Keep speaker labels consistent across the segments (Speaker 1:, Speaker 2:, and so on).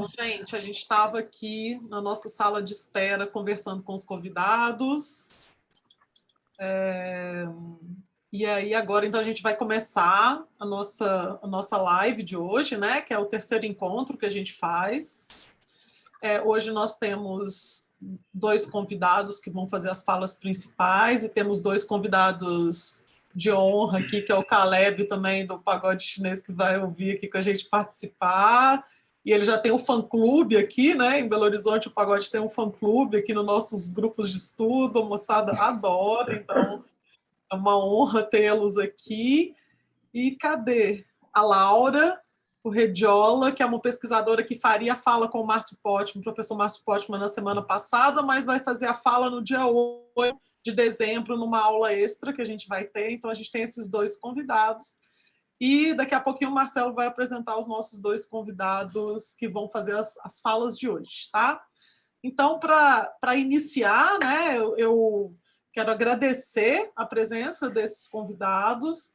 Speaker 1: Então, gente, a gente estava aqui na nossa sala de espera conversando com os convidados. E aí, agora, então, a gente vai começar a nossa live de hoje, né? Que é o terceiro encontro que a gente faz. Hoje nós temos 2 convidados que vão fazer as falas principais e temos 2 convidados de honra aqui, que é o Caleb também do Pagode Chinês, que vai ouvir aqui com a gente participar. E ele já tem um fã-clube aqui, né? Em Belo Horizonte, o Pagode tem um fã-clube aqui nos nossos grupos de estudo, a moçada adora, então é uma honra tê-los aqui. E cadê a Laura, o Rediola, que é uma pesquisadora que faria a fala com o Márcio Pottmann, o professor Márcio Pottmann, na semana passada, mas vai fazer a fala no dia 8 de dezembro, numa aula extra que a gente vai ter. Então, a gente tem esses 2 convidados. E daqui a pouquinho o Marcelo vai apresentar os nossos 2 convidados que vão fazer as falas de hoje, tá? Então, para iniciar, né, eu quero agradecer a presença desses convidados,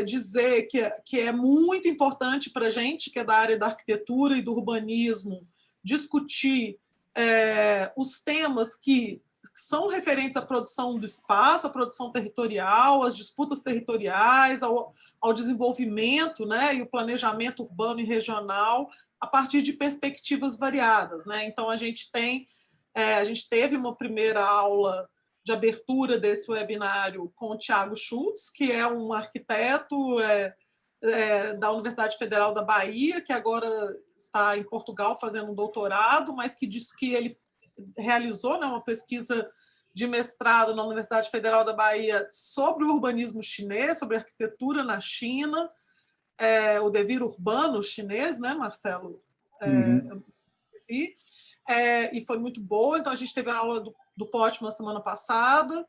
Speaker 1: dizer que é muito importante para a gente, que é da área da arquitetura e do urbanismo, discutir os temas que são referentes à produção do espaço, à produção territorial, às disputas territoriais, ao desenvolvimento, né, e o planejamento urbano e regional, a partir de perspectivas variadas, né? Então, a gente teve uma primeira aula de abertura desse webinário com o Thiago Schultz, que é um arquiteto da Universidade Federal da Bahia, que agora está em Portugal fazendo um doutorado, mas que disse que ele realizou, né, uma pesquisa de mestrado na Universidade Federal da Bahia sobre o urbanismo chinês, sobre arquitetura na China, o devir urbano chinês, né, Marcelo? E foi muito boa. Então, a gente teve a aula do Pottmann semana passada,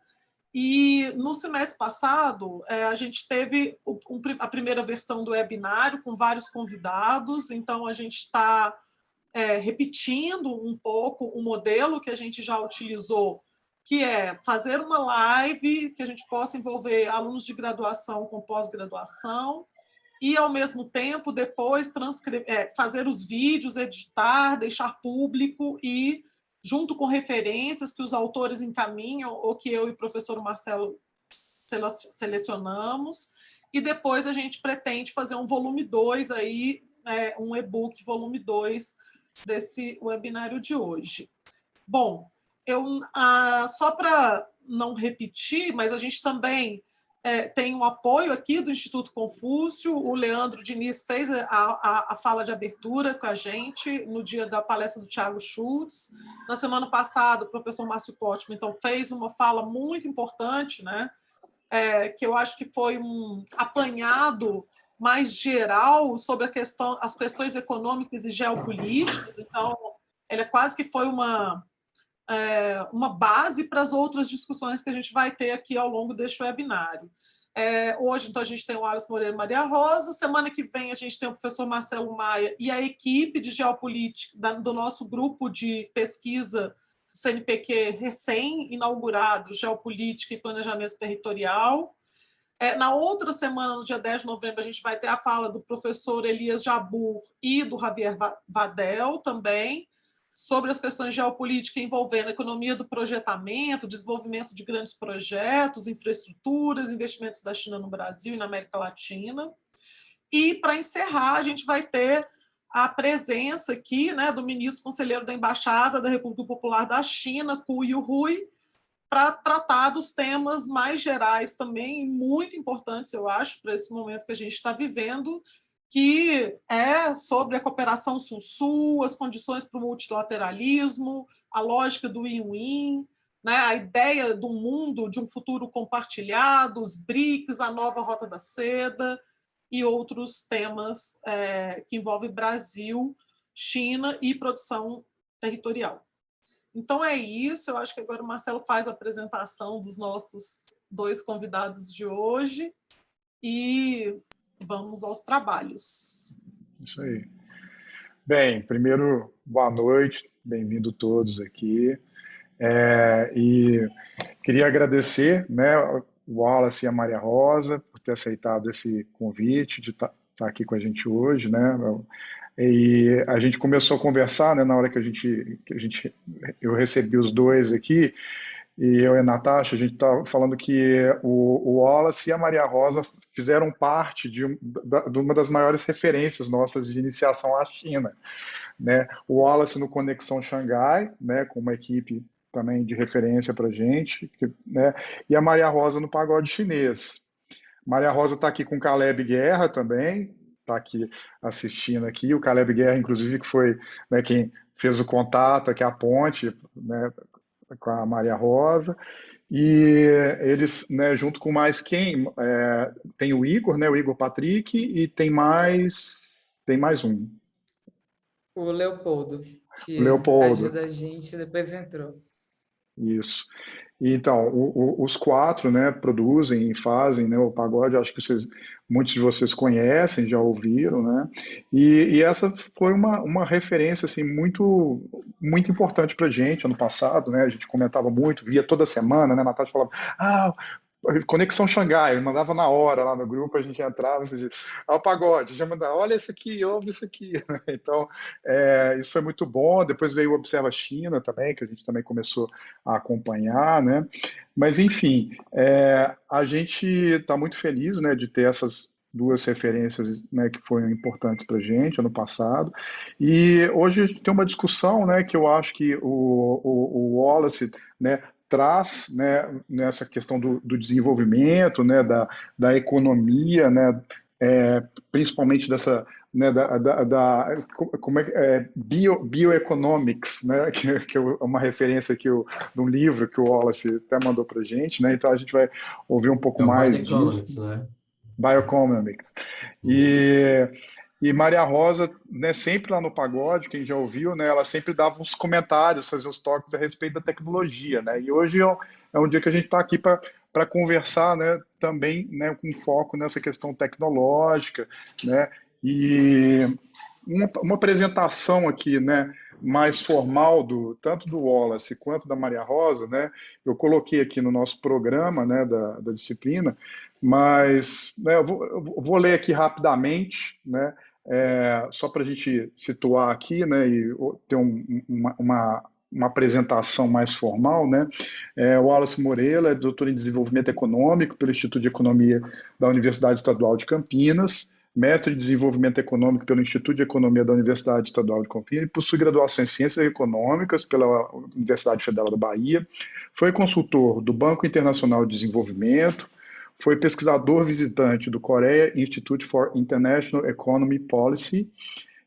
Speaker 1: e no semestre passado a gente teve a primeira versão do webinário com vários convidados. Então, a gente está repetindo um pouco o modelo que a gente já utilizou, que é fazer uma live que a gente possa envolver alunos de graduação com pós-graduação e, ao mesmo tempo, depois fazer os vídeos, editar, deixar público e, junto com referências que os autores encaminham ou que eu e o professor Marcelo selecionamos, e depois a gente pretende fazer um volume 2, aí, um e-book volume 2 desse webinário de hoje. Bom, só para não repetir, mas a gente também tem um apoio aqui do Instituto Confúcio. O Leandro Diniz fez a fala de abertura com a gente no dia da palestra do Thiago Schultz. Na semana passada, o professor Márcio Pottmann então, fez uma fala muito importante, né? Que eu acho que foi um apanhado mais geral sobre as questões econômicas e geopolíticas. Então, ele quase que foi uma base para as outras discussões que a gente vai ter aqui ao longo deste webinário. Hoje, então, a gente tem o Alisson Moreira e Maria Rosa. Semana que vem, a gente tem o professor Marcelo Maia e a equipe de geopolítica do nosso grupo de pesquisa do CNPq recém-inaugurado, Geopolítica e Planejamento Territorial. Na outra semana, no dia 10 de novembro, a gente vai ter a fala do professor Elias Jabbour e do Javier Vadel também, sobre as questões geopolíticas envolvendo a economia do projetamento, desenvolvimento de grandes projetos, infraestruturas, investimentos da China no Brasil e na América Latina. E, para encerrar, a gente vai ter a presença aqui, né, do ministro conselheiro da Embaixada da República Popular da China, Ku Yuhui, para tratar dos temas mais gerais também, muito importantes, eu acho, para esse momento que a gente está vivendo, que é sobre a cooperação Sul-Sul, as condições para o multilateralismo, a lógica do win-win, né, a ideia do mundo de um futuro compartilhado, os BRICS, a nova Rota da Seda e outros temas que envolvem Brasil, China e produção territorial. Então, é isso. Eu acho que agora o Marcelo faz a apresentação dos nossos 2 convidados de hoje e vamos aos trabalhos.
Speaker 2: Isso aí. Bem, primeiro, boa noite, bem-vindo todos aqui. E queria agradecer, né, o Wallace e a Maria Rosa por ter aceitado esse convite de estar aqui com a gente hoje, né? E a gente começou a conversar, né, na hora que eu recebi os dois aqui, e eu e a Natasha, a gente estava falando que o Wallace e a Maria Rosa fizeram parte de uma das maiores referências nossas de iniciação à China, né? O Wallace no Conexão Xangai, né, com uma equipe também de referência para a gente, né? E a Maria Rosa no Pagode Chinês. Maria Rosa está aqui com o Caleb Guerra também, está aqui assistindo aqui. O Caleb Guerra, inclusive, que foi, né, quem fez o contato aqui, a ponte, né, com a Maria Rosa. E eles, né, junto com mais quem? Tem o Igor, né, o Igor Patrick, e tem mais um,
Speaker 3: O Leopoldo,
Speaker 2: o
Speaker 3: que
Speaker 2: Leopoldo.
Speaker 3: ajuda a gente, depois entrou.
Speaker 2: Isso. E, então, os quatro, né, produzem e fazem, né, o pagode. Acho que muitos de vocês conhecem, já ouviram, né? E essa foi uma referência assim muito muito importante para a gente ano passado, né? A gente comentava muito, via toda semana, né? A Natasha falava, ah, Conexão Xangai, eu mandava na hora lá no grupo, a gente entrava, o pagode, já mandava, olha esse aqui, ouve isso aqui. Então, isso foi muito bom. Depois veio o Observa China também, que a gente também começou a acompanhar, né? Mas, enfim, a gente está muito feliz, né, de ter essas duas referências, né, que foram importantes para a gente ano passado. E hoje a gente tem uma discussão, né, que eu acho que o Wallace, né, traz, né, nessa questão do desenvolvimento, né, da economia, né, principalmente dessa, né, como bioeconomics, né, que é uma referência de um livro que o Wallace até mandou para a gente, né, então a gente vai ouvir um pouco
Speaker 4: É o
Speaker 2: mais disso.
Speaker 4: Bideconomics, né?
Speaker 2: Bioeconomics.
Speaker 4: Uhum.
Speaker 2: E Maria Rosa, né, sempre lá no pagode, quem já ouviu, né, ela sempre dava uns comentários, fazia uns toques a respeito da tecnologia, né? E hoje é um dia que a gente está aqui para conversar, né, também, né, com foco nessa questão tecnológica, né? E uma apresentação aqui, né, mais formal tanto do Wallace quanto da Maria Rosa, né? Eu coloquei aqui no nosso programa, né, da disciplina, mas né, eu vou ler aqui rapidamente, né? Só para a gente situar aqui, né, e ter uma apresentação mais formal, né? O Wallace Moreira é doutor em desenvolvimento econômico pelo Instituto de Economia da Universidade Estadual de Campinas, mestre em desenvolvimento econômico pelo Instituto de Economia da Universidade Estadual de Campinas e possui graduação em Ciências Econômicas pela Universidade Federal da Bahia. Foi consultor do Banco Internacional de Desenvolvimento, foi pesquisador visitante do Korea Institute for International Economic Policy,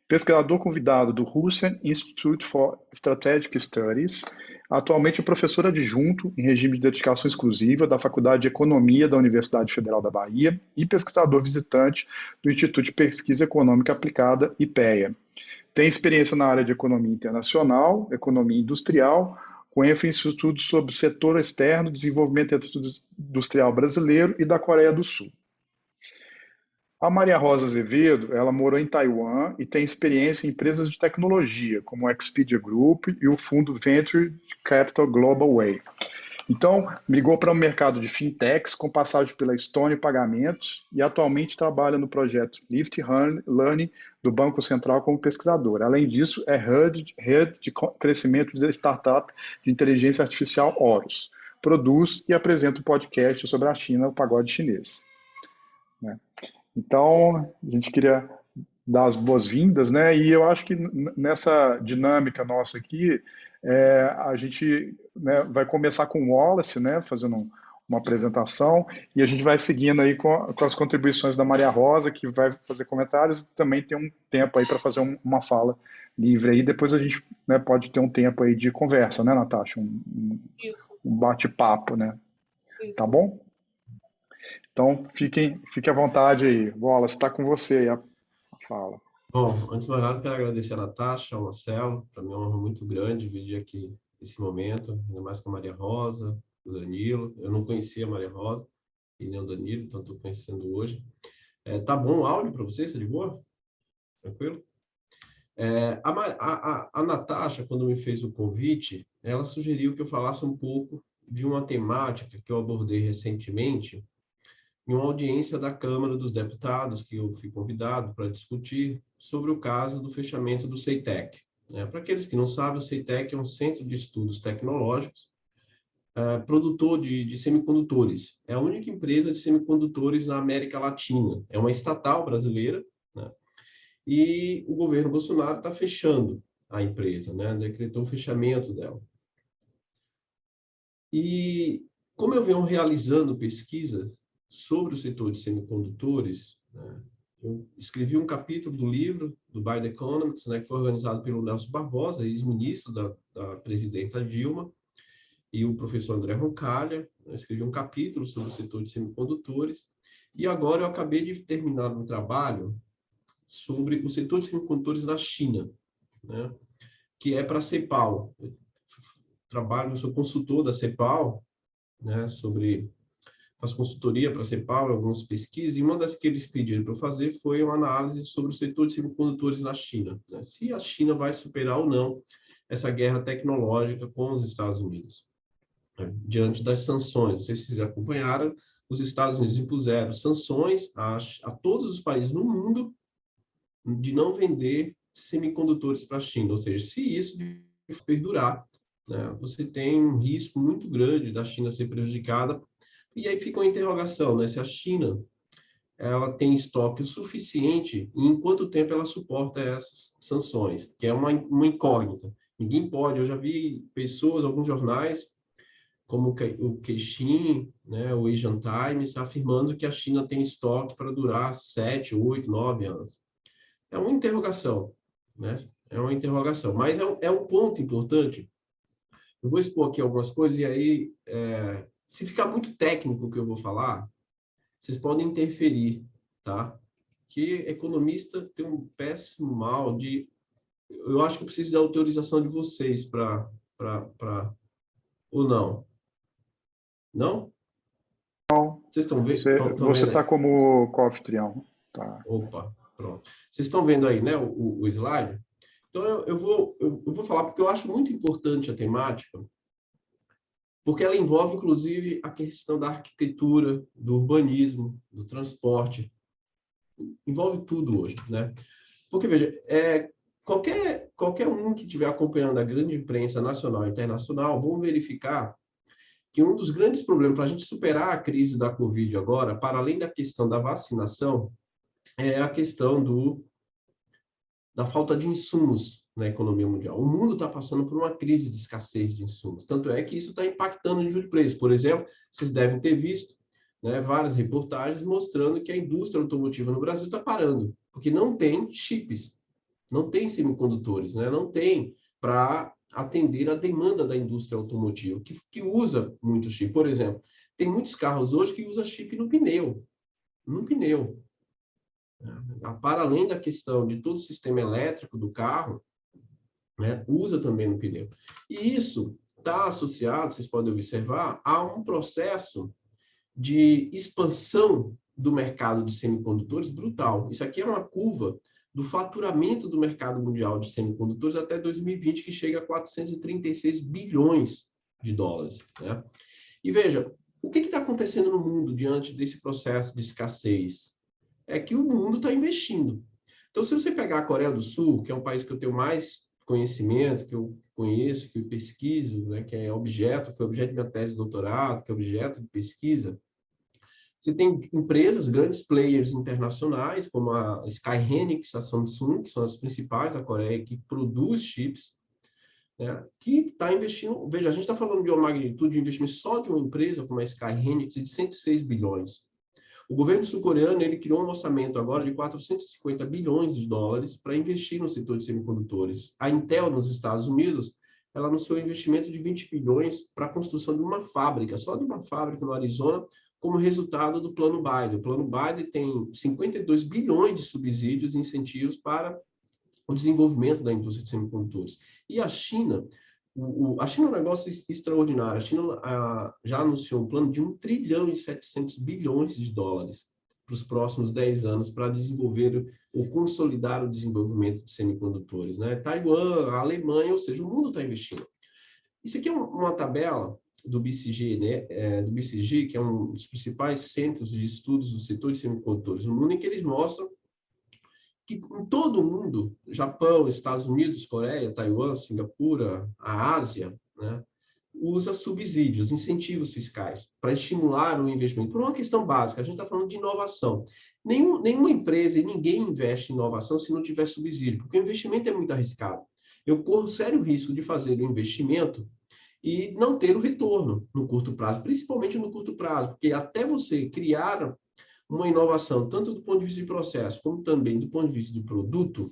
Speaker 2: pesquisador convidado do Hussein Institute for Strategic Studies, atualmente professor adjunto em regime de dedicação exclusiva da Faculdade de Economia da Universidade Federal da Bahia e pesquisador visitante do Instituto de Pesquisa Econômica Aplicada, IPEA. Tem experiência na área de economia internacional, economia industrial, com ênfase em estudos sobre o setor externo, desenvolvimento industrial brasileiro e da Coreia do Sul. A Maria Rosa Azevedo, ela morou em Taiwan e tem experiência em empresas de tecnologia, como o Expedia Group e o fundo Venture Capital Global Way. Então, migrou para o mercado de fintechs, com passagem pela Stone Pagamentos e atualmente trabalha no projeto Lift Learning do Banco Central como pesquisador. Além disso, é Head de Crescimento da Startup de Inteligência Artificial Horus. Produz e apresenta um podcast sobre a China, o pagode chinês. Né? Então, a gente queria dar as boas-vindas, né? E eu acho que nessa dinâmica nossa aqui, a gente, né, vai começar com o Wallace, né, fazendo uma apresentação, e a gente vai seguindo aí com as contribuições da Maria Rosa, que vai fazer comentários, e também tem um tempo aí para fazer uma fala livre aí. Depois a gente, né, pode ter um tempo aí de conversa, né, Natasha?
Speaker 1: Isso,
Speaker 2: Um bate-papo, né? Tá
Speaker 1: isso.
Speaker 2: bom? Então, fique à vontade aí. Wallace, está com você aí a fala.
Speaker 4: Bom, antes de mais nada, quero agradecer a Natasha, ao Marcelo. Para mim é uma honra muito grande dividir aqui esse momento, ainda mais com a Maria Rosa, o Danilo. Eu não conhecia a Maria Rosa e nem o Danilo, então estou conhecendo hoje. Tá bom o áudio para vocês? Está de boa? Tranquilo? A Natasha, quando me fez o convite, ela sugeriu que eu falasse um pouco de uma temática que eu abordei recentemente em uma audiência da Câmara dos Deputados, que eu fui convidado para discutir sobre o caso do fechamento do CEITEC. Para aqueles que não sabem, o CEITEC é um centro de estudos tecnológicos, produtor de semicondutores. É a única empresa de semicondutores na América Latina. É uma estatal brasileira, né? E o governo Bolsonaro está fechando a empresa, né? Decretou o fechamento dela. E como eu venho realizando pesquisas sobre o setor de semicondutores, né, eu escrevi um capítulo do livro do By the Economics, né, que foi organizado pelo Nelson Barbosa, ex-ministro da presidenta Dilma, e o professor André Roncalha. Eu escrevi um capítulo sobre o setor de semicondutores, e agora eu acabei de terminar um trabalho sobre o setor de semicondutores na China, né, que é para a CEPAL. Eu sou consultor da CEPAL, né, faço consultoria para a CEPAL, algumas pesquisas, e uma das que eles pediram para eu fazer foi uma análise sobre o setor de semicondutores na China, né? Se a China vai superar ou não essa guerra tecnológica com os Estados Unidos, né? Diante das sanções. Não sei se vocês acompanharam, os Estados Unidos impuseram sanções a todos os países no mundo de não vender semicondutores para a China, ou seja, se isso perdurar, né, você tem um risco muito grande da China ser prejudicada. E aí fica uma interrogação, né? Se a China ela tem estoque suficiente e em quanto tempo ela suporta essas sanções, que é uma incógnita. Ninguém pode. Eu já vi pessoas, alguns jornais, como o Caixin, né, o Asian Times, afirmando que a China tem estoque para durar 7, 8, 9 anos. É uma interrogação, né? É uma interrogação. Mas é um ponto importante. Eu vou expor aqui algumas coisas e aí... se ficar muito técnico o que eu vou falar, vocês podem interferir, tá? Que economista tem um péssimo mal de... Eu acho que eu preciso da autorização de vocês para... Ou não? Não? Vocês estão vendo?
Speaker 2: Você está como co-anfitrião. Tá.
Speaker 4: Opa, pronto. Vocês estão vendo aí, né, o slide? Então, eu vou falar porque eu acho muito importante a temática, porque ela envolve, inclusive, a questão da arquitetura, do urbanismo, do transporte. Envolve tudo hoje, né? Porque, veja, qualquer um que estiver acompanhando a grande imprensa nacional e internacional vão verificar que um dos grandes problemas para a gente superar a crise da Covid agora, para além da questão da vacinação, é a questão da falta de insumos na economia mundial. O mundo está passando por uma crise de escassez de insumos. Tanto é que isso está impactando o nível de preço. Por exemplo, vocês devem ter visto, né, várias reportagens mostrando que a indústria automotiva no Brasil está parando, porque não tem chips, não tem semicondutores, né, não tem para atender a demanda da indústria automotiva, que usa muito chip. Por exemplo, tem muitos carros hoje que usam chip no pneu. Para além da questão de todo o sistema elétrico do carro, né, usa também no pneu. E isso está associado, vocês podem observar, a um processo de expansão do mercado de semicondutores brutal. Isso aqui é uma curva do faturamento do mercado mundial de semicondutores até 2020, que chega a 436 bilhões de dólares, né? E veja, o que está acontecendo no mundo diante desse processo de escassez? É que o mundo está investindo. Então, se você pegar a Coreia do Sul, que é um país que eu tenho mais conhecimento, que eu conheço, que eu pesquiso, né, que foi objeto de minha tese de doutorado, que é objeto de pesquisa, você tem empresas, grandes players internacionais, como a Sky Hynix, a Samsung, que são as principais da Coreia, que produz chips, né, que está investindo... Veja, a gente está falando de uma magnitude de investimento só de uma empresa como a Sky Hynix de 106 bilhões. O governo sul-coreano ele criou um orçamento agora de 450 bilhões de dólares para investir no setor de semicondutores. A Intel, nos Estados Unidos, ela anunciou um investimento de 20 bilhões para a construção de uma fábrica, só de uma fábrica no Arizona, como resultado do Plano Biden. O Plano Biden tem 52 bilhões de subsídios e incentivos para o desenvolvimento da indústria de semicondutores. E a China... A China é um negócio extraordinário. A China já anunciou um plano de 1 trilhão e 700 bilhões de dólares para os próximos 10 anos para desenvolver ou consolidar o desenvolvimento de semicondutores, né? Taiwan, a Alemanha, ou seja, o mundo está investindo. Isso aqui é uma tabela do BCG, né, do BCG, que é um dos principais centros de estudos do setor de semicondutores no mundo, em que eles mostram que em todo o mundo, Japão, Estados Unidos, Coreia, Taiwan, Singapura, a Ásia, né, usa subsídios, incentivos fiscais para estimular o investimento. Por uma questão básica, a gente está falando de inovação. Nenhuma empresa e ninguém investe em inovação se não tiver subsídio, porque o investimento é muito arriscado. Eu corro sério risco de fazer o investimento e não ter o retorno no curto prazo, principalmente no curto prazo, porque até você criar uma inovação, tanto do ponto de vista de processo, como também do ponto de vista de produto,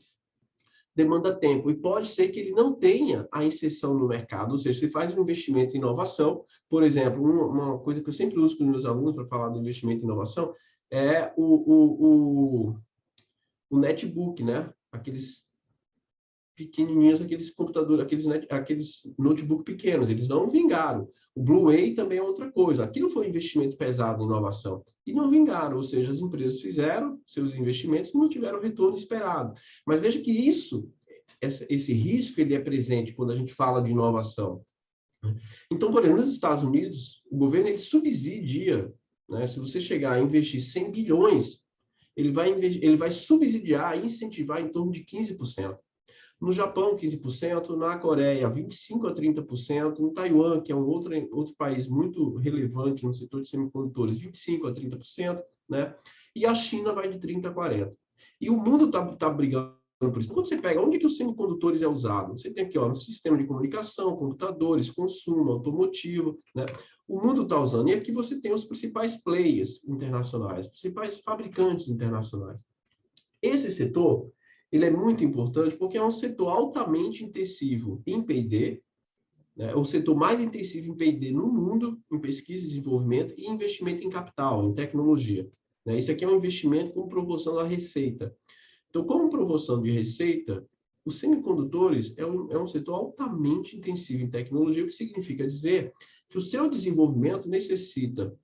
Speaker 4: demanda tempo. E pode ser que ele não tenha a inserção no mercado, ou seja, você faz um investimento em inovação, por exemplo, uma coisa que eu sempre uso com os meus alunos para falar do investimento em inovação é o netbook, né? Aqueles pequenininhos, aqueles computadores, aqueles notebook pequenos, eles não vingaram. O Blu-ray também é outra coisa. Aquilo foi um investimento pesado em inovação e não vingaram, ou seja, as empresas fizeram seus investimentos e não tiveram o retorno esperado. Mas veja que esse risco, ele é presente quando a gente fala de inovação. Então, por exemplo, nos Estados Unidos, o governo ele subsidia, né? Se você chegar a investir 100 bilhões, ele vai subsidiar e incentivar em torno de 15%. No Japão, 15%, na Coreia, 25% a 30%, no Taiwan, que é um outro país muito relevante no setor de semicondutores, 25% a 30%, né? E a China vai de 30% a 40%. E o mundo está brigando por isso. Quando você pega onde que os semicondutores é usado, você tem aqui no sistema de comunicação, computadores, consumo, automotivo, né? O mundo está usando. E aqui você tem os principais players internacionais, os principais fabricantes internacionais. Esse setor ele é muito importante porque é um setor altamente intensivo em P&D, né? É o setor mais intensivo em P&D no mundo, em pesquisa e desenvolvimento e investimento em capital, em tecnologia, né? Isso aqui é um investimento com proporção da receita. Então, como proporção de receita, os semicondutores é um setor altamente intensivo em tecnologia, o que significa dizer que o seu desenvolvimento necessita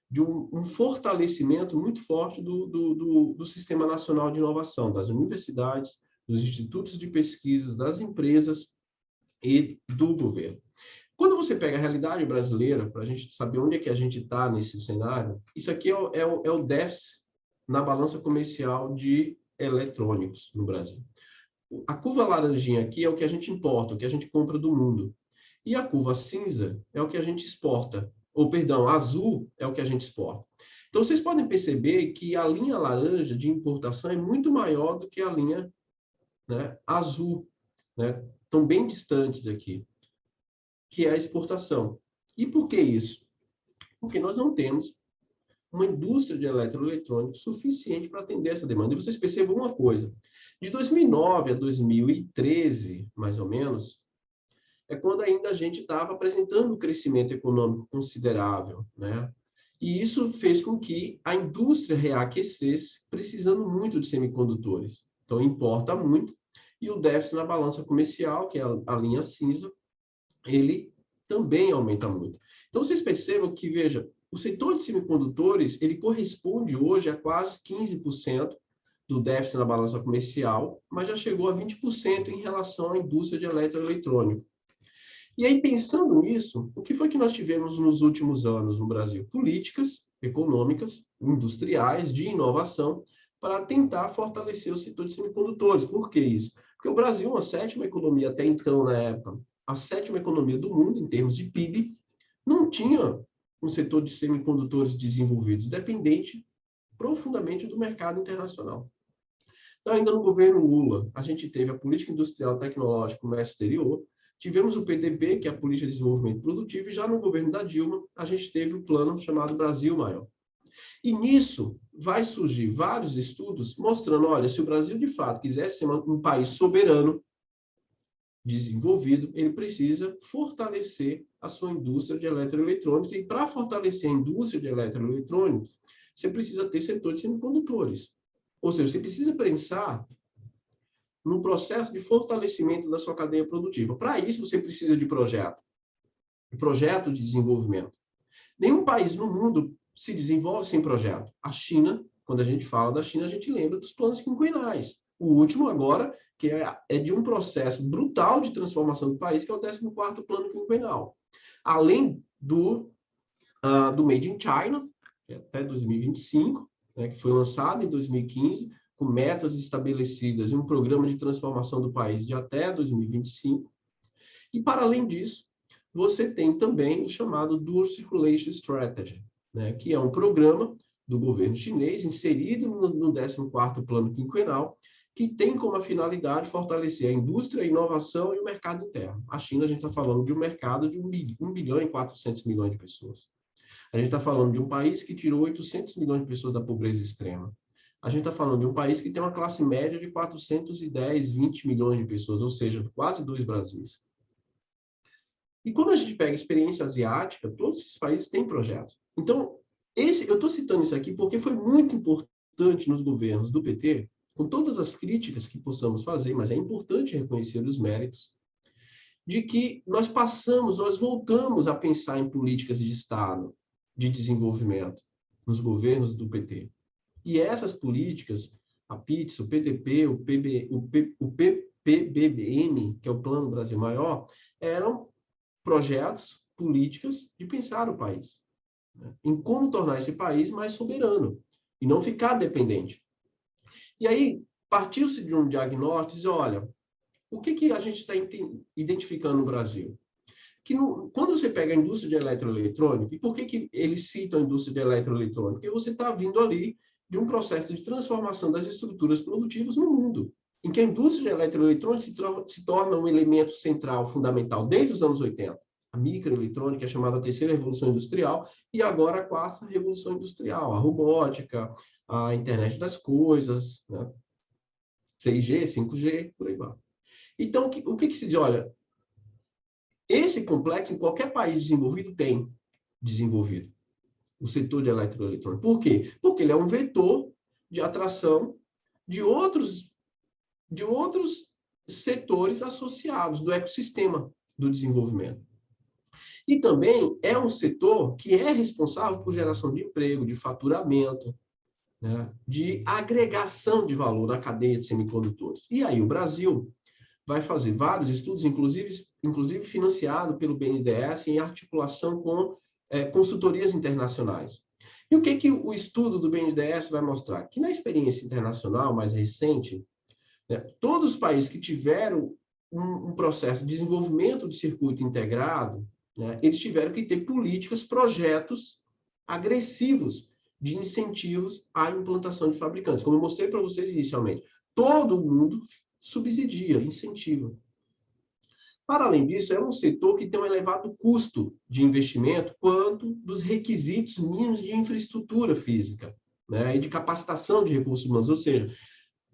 Speaker 4: de um fortalecimento muito forte do Sistema Nacional de Inovação, das universidades, dos institutos de pesquisas, das empresas e do governo. Quando você pega a realidade brasileira, para a gente saber onde é que a gente está nesse cenário, isso aqui é o déficit na balança comercial de eletrônicos no Brasil. A curva laranjinha aqui é o que a gente importa, o que a gente compra do mundo. E a curva cinza é o que a gente exporta. Ou, perdão, azul é o que a gente exporta. Então, vocês podem perceber que a linha laranja de importação é muito maior do que a linha, né, azul, né? Estão bem distantes aqui, que é a exportação. E por que isso? Porque nós não temos uma indústria de eletroeletrônicos suficiente para atender essa demanda. E vocês percebam uma coisa, de 2009 a 2013, mais ou menos, é quando ainda a gente estava apresentando um crescimento econômico considerável, né? E isso fez com que a indústria reaquecesse, precisando muito de semicondutores. Então, importa muito, e o déficit na balança comercial, que é a linha cinza, ele também aumenta muito. Então, vocês percebam que, veja, o setor de semicondutores, ele corresponde hoje a quase 15% do déficit na balança comercial, mas já chegou a 20% em relação à indústria de eletroeletrônico. E aí, pensando nisso, o que foi que nós tivemos nos últimos anos no Brasil? Políticas econômicas, industriais, de inovação, para tentar fortalecer o setor de semicondutores. Por que isso? Porque o Brasil, uma sétima economia até então, na época, a sétima economia do mundo, em termos de PIB, não tinha um setor de semicondutores desenvolvidos, dependente profundamente do mercado internacional. Então, ainda no governo Lula, a gente teve a Política Industrial Tecnológica Comércio Exterior, tivemos o PDP, que é a Política de Desenvolvimento Produtivo, e já no governo da Dilma, a gente teve o plano chamado Brasil Maior. E nisso vai surgir vários estudos mostrando, olha, se o Brasil de fato quiser ser um país soberano, desenvolvido, ele precisa fortalecer a sua indústria de eletroeletrônicos, e para fortalecer a indústria de eletroeletrônicos, você precisa ter setor de semicondutores. Ou seja, você precisa pensar num processo de fortalecimento da sua cadeia produtiva. Para isso, você precisa de projeto de desenvolvimento. Nenhum país no mundo se desenvolve sem projeto. A China, quando a gente fala da China, a gente lembra dos planos quinquenais. O último agora, que é de um processo brutal de transformação do país, que é o 14º Plano Quinquenal. além do Made in China, que é até 2025, né, que foi lançado em 2015, com metas estabelecidas e um programa de transformação do país de até 2025. E, para além disso, você tem também o chamado Dual Circulation Strategy, né, que é um programa do governo chinês inserido no 14º Plano Quinquenal, que tem como finalidade fortalecer a indústria, a inovação e o mercado interno. A China, a gente está falando de um mercado de 1 bilhão e 400 milhões de pessoas. A gente está falando de um país que tirou 800 milhões de pessoas da pobreza extrema. A gente está falando de um país que tem uma classe média de 410, 20 milhões de pessoas, ou seja, quase 2 Brasis. E quando a gente pega a experiência asiática, todos esses países têm projetos. Então, eu estou citando isso aqui porque foi muito importante nos governos do PT, com todas as críticas que possamos fazer, mas é importante reconhecer os méritos, de que nós voltamos a pensar em políticas de Estado, de desenvolvimento, nos governos do PT. E essas políticas, a PITS, o PDP, o PBBM, que é o Plano Brasil Maior, eram projetos, políticas de pensar o país, né, em como tornar esse país mais soberano e não ficar dependente. E aí, partiu-se de um diagnóstico e diz, olha, o que a gente está identificando no Brasil? Que quando você pega a indústria de eletroeletrônica, e por que eles citam a indústria de eletroeletrônica? Porque você está vindo ali de um processo de transformação das estruturas produtivas no mundo, em que a indústria de eletroeletrônica se torna um elemento central, fundamental, desde os anos 80. A microeletrônica é chamada terceira revolução industrial, e agora a quarta revolução industrial, a robótica, a internet das coisas, né? 6G, 5G, por aí vai. Então, o que se diz? Olha, esse complexo, em qualquer país desenvolvido, tem desenvolvido o setor de eletroeletrônica. Por quê? Porque ele é um vetor de atração de outros setores associados do ecossistema do desenvolvimento. E também é um setor que é responsável por geração de emprego, de faturamento, né, de agregação de valor na cadeia de semicondutores. E aí o Brasil vai fazer vários estudos, inclusive financiado pelo BNDES, em articulação com consultorias internacionais. E o que o estudo do BNDES vai mostrar? Que na experiência internacional mais recente, né, todos os países que tiveram um processo de desenvolvimento de circuito integrado, né, eles tiveram que ter políticas, projetos agressivos de incentivos à implantação de fabricantes. Como eu mostrei para vocês inicialmente, todo mundo subsidia, incentiva. Para além disso, é um setor que tem um elevado custo de investimento quanto dos requisitos mínimos de infraestrutura física, né, e de capacitação de recursos humanos. Ou seja,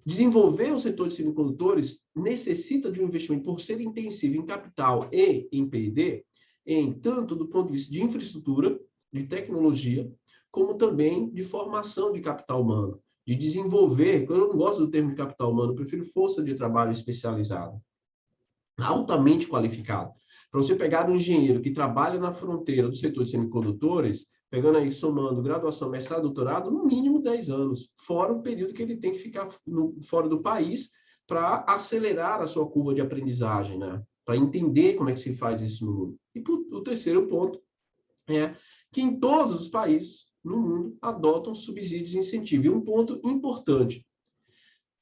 Speaker 4: desenvolver o setor de semicondutores necessita de um investimento, por ser intensivo em capital e em P&D, tanto do ponto de vista de infraestrutura, de tecnologia, como também de formação de capital humano, de desenvolver, eu não gosto do termo de capital humano, eu prefiro força de trabalho especializada, altamente qualificado. Para você pegar um engenheiro que trabalha na fronteira do setor de semicondutores, pegando aí, somando graduação, mestrado, doutorado, no mínimo 10 anos, fora o período que ele tem que ficar fora do país para acelerar a sua curva de aprendizagem, né? Para entender como é que se faz isso no mundo. E o terceiro ponto é que em todos os países no mundo adotam subsídios e incentivos. E um ponto importante,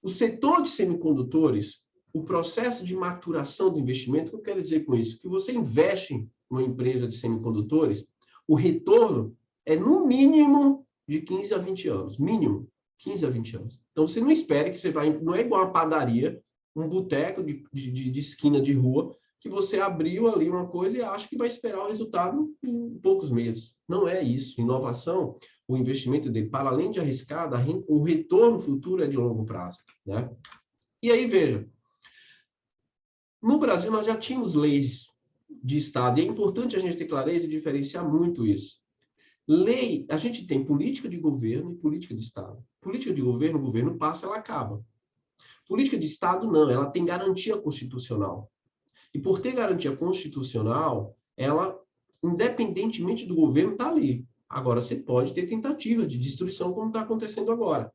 Speaker 4: o setor de semicondutores, o processo de maturação do investimento, o que eu quero dizer com isso? Que você investe em uma empresa de semicondutores, o retorno é no mínimo de 15 a 20 anos. Mínimo, 15 a 20 anos. Então, você não espere que você vai... Não é igual uma padaria, um boteco de esquina de rua, que você abriu ali uma coisa e acha que vai esperar o resultado em poucos meses. Não é isso. Inovação, o investimento dele, para além de arriscado, o retorno futuro é de longo prazo, né? E aí, veja, no Brasil nós já tínhamos leis de Estado, e é importante a gente ter clareza e diferenciar muito isso. Lei, a gente tem política de governo e política de Estado. Política de governo, o governo passa, ela acaba. Política de Estado, não, ela tem garantia constitucional. E por ter garantia constitucional, ela, independentemente do governo, está ali. Agora, você pode ter tentativa de destruição, como está acontecendo agora.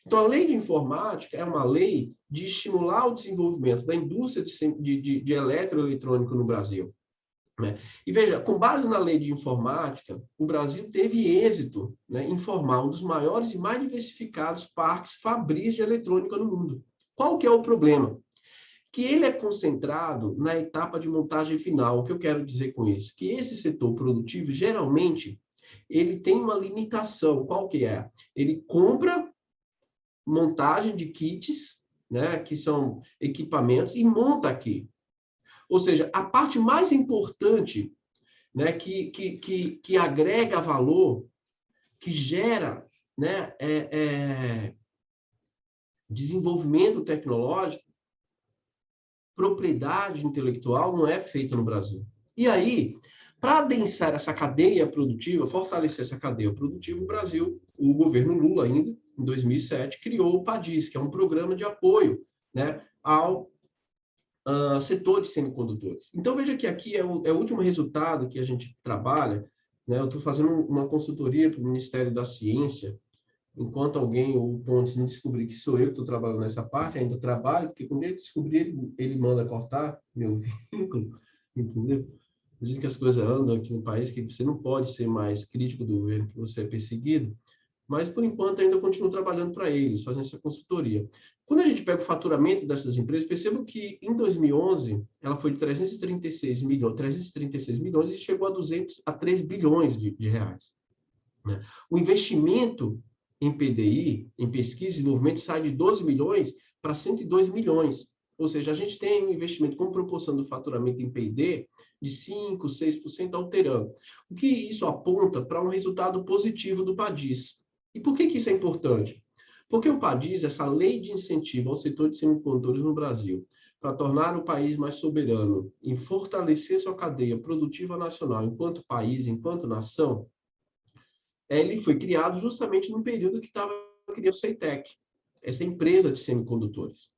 Speaker 4: Então, a lei de informática é uma lei de estimular o desenvolvimento da indústria de eletroeletrônico no Brasil. né? E veja, com base na lei de informática, o Brasil teve êxito, né, em formar um dos maiores e mais diversificados parques fabris de eletrônica no mundo. Qual que é o problema? Que ele é concentrado na etapa de montagem final. O que eu quero dizer com isso? Que esse setor produtivo, geralmente, ele tem uma limitação. Qual que é? Ele compra montagem de kits, né, que são equipamentos, e monta aqui. Ou seja, a parte mais importante, né, que agrega valor, que gera, né, desenvolvimento tecnológico, propriedade intelectual, não é feita no Brasil. E aí, para adensar essa cadeia produtiva, fortalecer essa cadeia produtiva, o Brasil, o governo Lula ainda, em 2007, criou o PADIS, que é um programa de apoio, né, ao setor de semicondutores. Então, veja que aqui é o último resultado que a gente trabalha, né? Eu estou fazendo uma consultoria para o Ministério da Ciência, enquanto alguém, o Pontes, não descobrir que sou eu que estou trabalhando nessa parte, ainda trabalho, porque quando ele descobrir, ele manda cortar meu vínculo, entendeu? Dizem que as coisas andam aqui no país, que você não pode ser mais crítico do governo, que você é perseguido, mas, por enquanto, ainda continuo trabalhando para eles, fazendo essa consultoria. Quando a gente pega o faturamento dessas empresas, percebo que, em 2011, ela foi de 336 milhões e chegou a 3 bilhões de reais. Né? O investimento em PDI, em pesquisa e desenvolvimento, sai de 12 milhões para 102 milhões. Ou seja, a gente tem um investimento com proporção do faturamento em P&D de 5%, 6% alterando. O que isso aponta para um resultado positivo do PADIS. E por que isso é importante? Porque o PADIS, essa lei de incentivo ao setor de semicondutores no Brasil, para tornar o país mais soberano e fortalecer sua cadeia produtiva nacional enquanto país, enquanto nação, ele foi criado justamente no período que estava criando o CEITEC, essa empresa de semicondutores,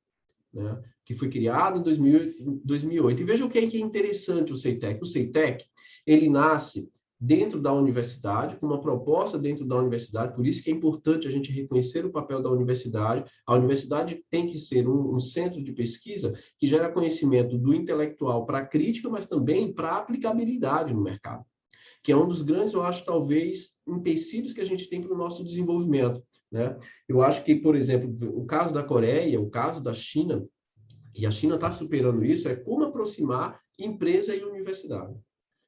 Speaker 4: né, que foi criado em 2008. E veja o que é interessante o CEITEC. O CEITEC, ele nasce dentro da universidade, com uma proposta dentro da universidade, por isso que é importante a gente reconhecer o papel da universidade. A universidade tem que ser um centro de pesquisa que gera conhecimento do intelectual para a crítica, mas também para a aplicabilidade no mercado, que é um dos grandes, eu acho, talvez, empecilhos que a gente tem para o nosso desenvolvimento, né? Eu acho que, por exemplo, o caso da Coreia, o caso da China, e a China está superando isso, é como aproximar empresa e universidade.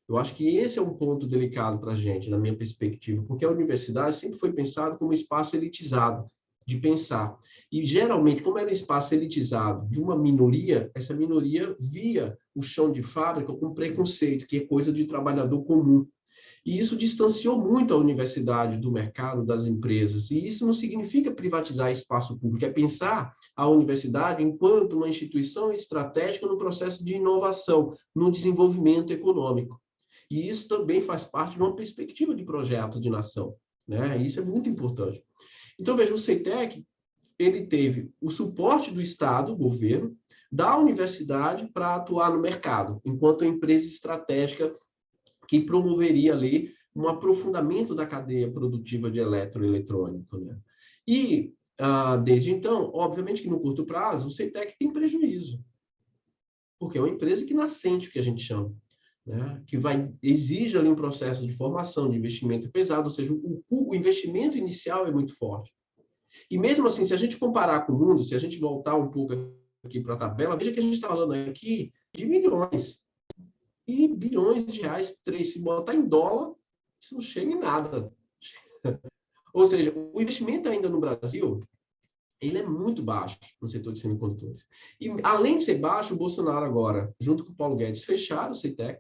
Speaker 4: Eu acho que esse é um ponto delicado para a gente, na minha perspectiva, porque a universidade sempre foi pensada como um espaço elitizado de pensar. E, geralmente, como era um espaço elitizado de uma minoria, essa minoria via o chão de fábrica com preconceito, que é coisa de trabalhador comum. E isso distanciou muito a universidade do mercado, das empresas. E isso não significa privatizar espaço público, é pensar a universidade enquanto uma instituição estratégica no processo de inovação, no desenvolvimento econômico. E isso também faz parte de uma perspectiva de projeto de nação, né? Isso é muito importante. Então, veja, o CEITEC, ele teve o suporte do Estado, governo, da universidade para atuar no mercado, enquanto empresa estratégica que promoveria ali um aprofundamento da cadeia produtiva de eletroeletrônico, né? E, desde então, obviamente que no curto prazo, o CEITEC tem prejuízo, porque é uma empresa que nascente, que a gente chama, né? Que exige ali um processo de formação, de investimento pesado, ou seja, o investimento inicial é muito forte. E mesmo assim, se a gente comparar com o mundo, se a gente voltar um pouco aqui para a tabela, veja que a gente está falando aqui de milhões e bilhões de reais, se botar em dólar, isso não chega em nada. Ou seja, o investimento ainda no Brasil, ele é muito baixo no setor de semicondutores. E, além de ser baixo, o Bolsonaro agora, junto com o Paulo Guedes, fecharam o CEITEC.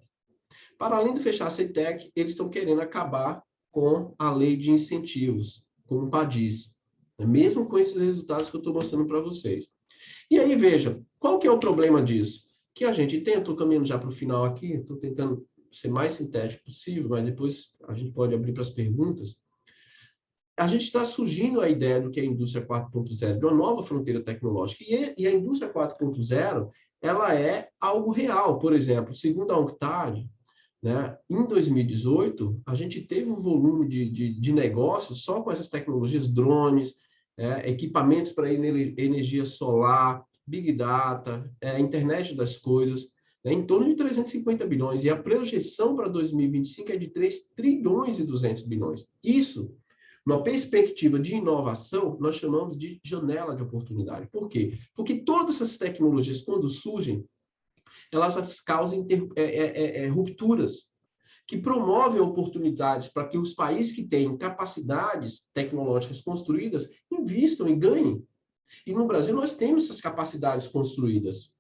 Speaker 4: Para além de fechar a CEITEC, eles estão querendo acabar com a lei de incentivos, com o PADIS, mesmo com esses resultados que eu estou mostrando para vocês. E aí, veja, qual que é o problema disso? Que a gente tem, eu estou caminhando já para o final aqui, estou tentando ser mais sintético possível, mas depois a gente pode abrir para as perguntas. A gente está surgindo a ideia do que é a indústria 4.0, de uma nova fronteira tecnológica. E a indústria 4.0, ela é algo real. Por exemplo, segundo a UNCTAD, né, em 2018, a gente teve um volume de negócios só com essas tecnologias, drones, equipamentos para energia solar, Big Data, internet das coisas, né, em torno de 350 bilhões, e a projeção para 2025 é de 3 trilhões e 200 bilhões. Isso, numa perspectiva de inovação, nós chamamos de janela de oportunidade. Por quê? Porque todas essas tecnologias, quando surgem, elas causam rupturas, que promovem oportunidades para que os países que têm capacidades tecnológicas construídas invistam e ganhem. E no Brasil nós temos essas capacidades construídas,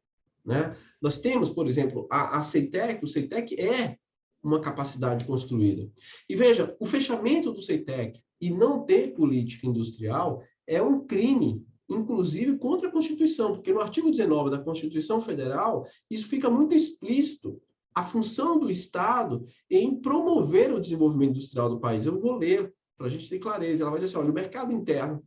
Speaker 4: né? Nós temos, por exemplo, a CEITEC, o CEITEC é uma capacidade construída. E veja, o fechamento do CEITEC e não ter política industrial é um crime, inclusive contra a Constituição, porque no artigo 19 da Constituição Federal, isso fica muito explícito, a função do Estado em promover o desenvolvimento industrial do país. Eu vou ler, para a gente ter clareza. Ela vai dizer assim, olha, o mercado interno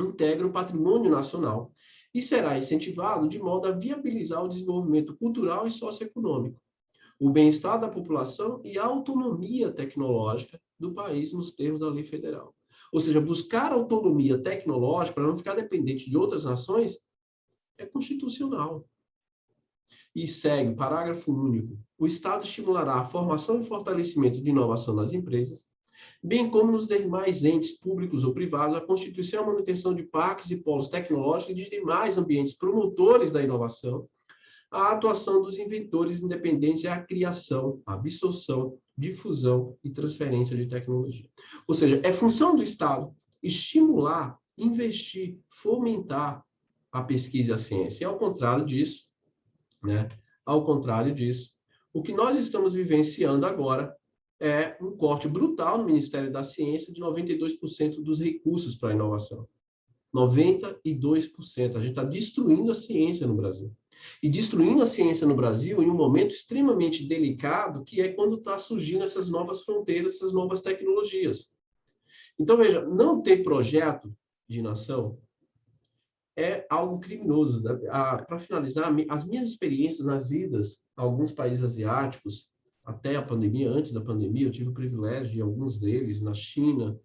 Speaker 4: integra o patrimônio nacional e será incentivado de modo a viabilizar o desenvolvimento cultural e socioeconômico, o bem-estar da população e a autonomia tecnológica do país nos termos da lei federal. Ou seja, buscar autonomia tecnológica para não ficar dependente de outras nações é constitucional. E segue, parágrafo único, o Estado estimulará a formação e fortalecimento de inovação nas empresas, bem como nos demais entes públicos ou privados, a constituição e a manutenção de parques e polos tecnológicos e de demais ambientes promotores da inovação, a atuação dos inventores independentes e a criação, a absorção, difusão e transferência de tecnologia. Ou seja, é função do Estado estimular, investir, fomentar a pesquisa e a ciência. E ao contrário disso, né? Ao contrário disso, o que nós estamos vivenciando agora é um corte brutal no Ministério da Ciência de 92% dos recursos para a inovação. 92%. A gente está destruindo a ciência no Brasil. E destruindo a ciência no Brasil em um momento extremamente delicado, que é quando está surgindo essas novas fronteiras, essas novas tecnologias. Então, veja, não ter projeto de nação é algo criminoso. Né? Para finalizar, as minhas experiências nas idas a alguns países asiáticos, até a pandemia, antes da pandemia, eu tive o privilégio de alguns deles, na China,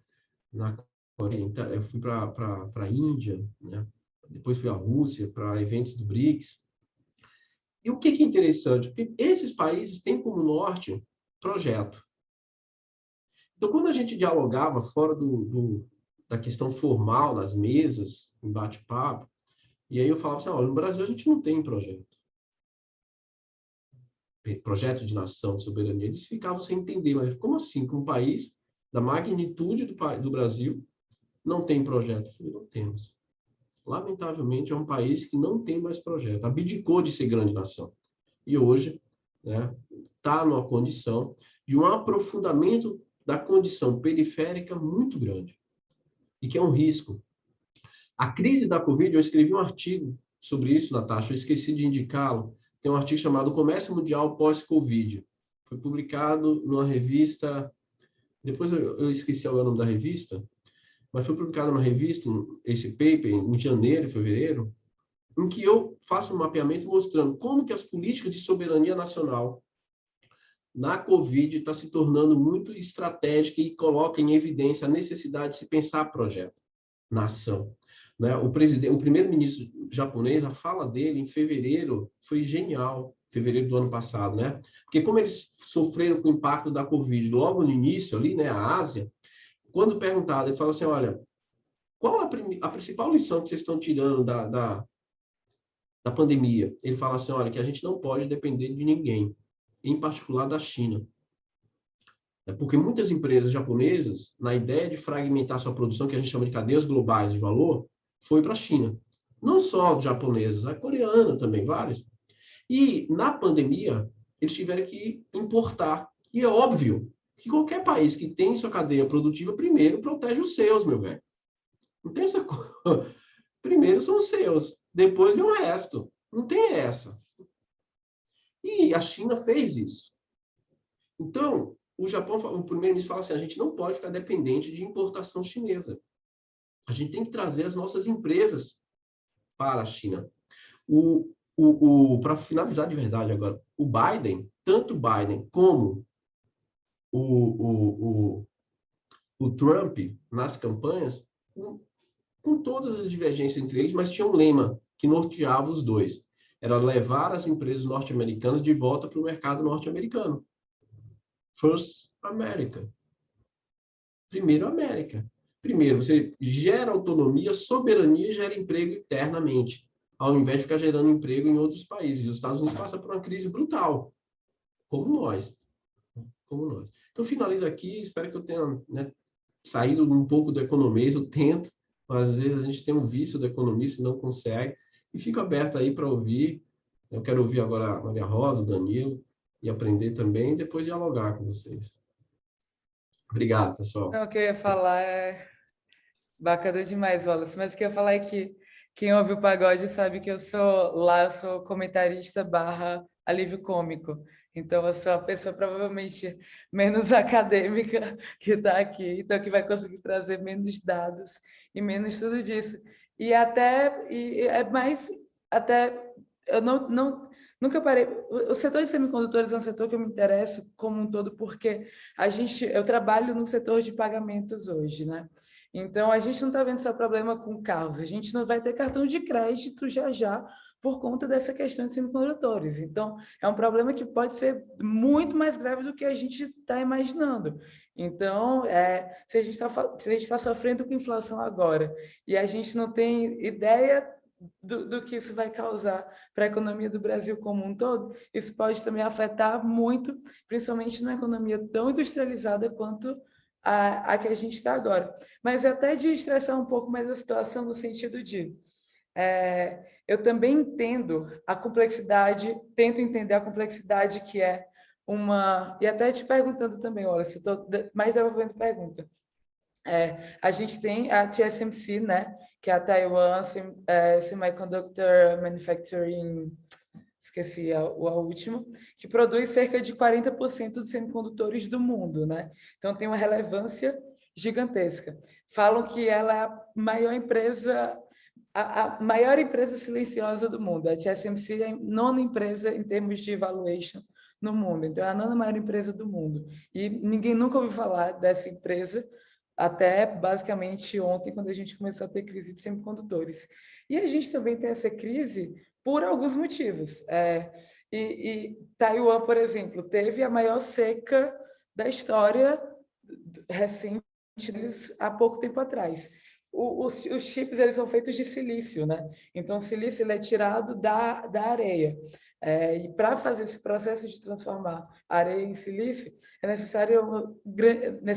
Speaker 4: na Coreia, eu fui para a Índia, né? Depois fui à Rússia, para eventos do BRICS. E o que é interessante? Porque esses países têm como norte projeto. Então, quando a gente dialogava fora da questão formal, nas mesas, em bate-papo, e aí eu falava assim, olha, no Brasil a gente não tem projeto de nação, de soberania. Eles ficavam sem entender, mas como assim? Que um país da magnitude do Brasil não tem projeto? Eu falei, não temos. Lamentavelmente, é um país que não tem mais projeto, abdicou de ser grande nação. E hoje, né, está numa condição de um aprofundamento da condição periférica muito grande, e que é um risco. A crise da Covid, eu escrevi um artigo sobre isso, Natasha, eu esqueci de indicá-lo, tem um artigo chamado Comércio Mundial Pós-Covid. Foi publicado numa revista, depois eu esqueci o nome da revista, mas foi publicado numa revista, esse paper, em janeiro, fevereiro, em que eu faço um mapeamento mostrando como que as políticas de soberania nacional na Covid está se tornando muito estratégica e coloca em evidência a necessidade de se pensar projeto, nação. Né? O primeiro-ministro japonês, a fala dele em fevereiro foi genial, fevereiro do ano passado, né? Porque como eles sofreram com o impacto da Covid logo no início ali, né, a Ásia, quando perguntado, ele fala assim, olha, qual a principal lição que vocês estão tirando da pandemia? Ele fala assim, olha, que a gente não pode depender de ninguém, em particular da China. É porque muitas empresas japonesas, na ideia de fragmentar sua produção, que a gente chama de cadeias globais de valor, foi para a China. Não só japonesas, a coreana também, vários. E, na pandemia, eles tiveram que importar. E é óbvio que qualquer país que tem sua cadeia produtiva, primeiro protege os seus, meu velho. Não tem essa coisa. Primeiro são os seus, depois vem o resto. Não tem essa. E a China fez isso. Então, o Japão, o primeiro-ministro fala assim, a gente não pode ficar dependente de importação chinesa. A gente tem que trazer as nossas empresas para a China. Para finalizar de verdade agora, o Biden, tanto o Biden como o Trump, nas campanhas, com todas as divergências entre eles, mas tinha um lema que norteava os dois, era levar as empresas norte-americanas de volta para o mercado norte-americano. First America. Primeiro América. Primeiro, você gera autonomia, soberania e gera emprego internamente, ao invés de ficar gerando emprego em outros países. E os Estados Unidos passam por uma crise brutal, como nós. Como nós. Então, finalizo aqui. Espero que eu tenha, né, saído um pouco do economês. Eu tento, mas às vezes a gente tem um vício do economista e não consegue. E fico aberto aí para ouvir. Eu quero ouvir agora a Maria Rosa, o Danilo, e aprender também, e depois dialogar com vocês. Obrigado, pessoal.
Speaker 3: Não, o que eu ia falar é bacana demais, Wallace, mas o que eu ia falar é que quem ouve o pagode sabe que eu sou comentarista / alívio cômico. Então, eu sou a pessoa provavelmente menos acadêmica que está aqui, então que vai conseguir trazer menos dados e menos tudo disso. E é mais, até, eu nunca parei. O setor de semicondutores é um setor que eu me interesso como um todo, porque eu trabalho no setor de pagamentos hoje, né? Então, a gente não está vendo só problema com carros, a gente não vai ter cartão de crédito já por conta dessa questão de semicondutores. Então, é um problema que pode ser muito mais grave do que a gente está imaginando. Então, se a gente está sofrendo com inflação agora e a gente não tem ideia do que isso vai causar para a economia do Brasil como um todo, isso pode também afetar muito, principalmente numa economia tão industrializada quanto a que a gente está agora. Mas até de estressar um pouco mais a situação no sentido de eu também entendo a complexidade, tento entender a complexidade que é e até te perguntando também, olha, se estou mais devolvendo pergunta. A gente tem a TSMC, né, que é a Taiwan Semiconductor Manufacturing, esqueci a última, que produz cerca de 40% dos semicondutores do mundo, né? Então tem uma relevância gigantesca. Falam que ela é a maior empresa silenciosa do mundo. A TSMC é a nona empresa em termos de valuation no mundo. Então, é a nona maior empresa do mundo. E ninguém nunca ouviu falar dessa empresa até, basicamente, ontem, quando a gente começou a ter crise de semicondutores. E a gente também tem essa crise por alguns motivos. E Taiwan, por exemplo, teve a maior seca da história recente deles há pouco tempo atrás. Os chips, eles são feitos de silício, né? Então, o silício ele é tirado da areia. E para fazer esse processo de transformar areia em silício,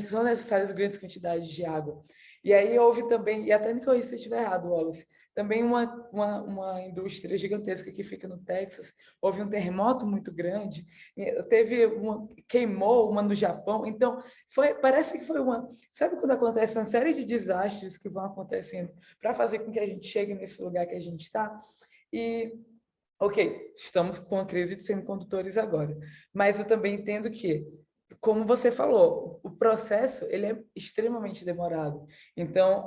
Speaker 3: são necessárias grandes quantidades de água. E aí houve também, e até me corrija se eu estiver errado, Wallace, também uma indústria gigantesca que fica no Texas, houve um terremoto muito grande, queimou uma no Japão, então parece que foi sabe quando acontece uma série de desastres que vão acontecendo para fazer com que a gente chegue nesse lugar que a gente está? Ok, estamos com a crise de semicondutores agora, mas eu também entendo que, como você falou, o processo ele é extremamente demorado. Então,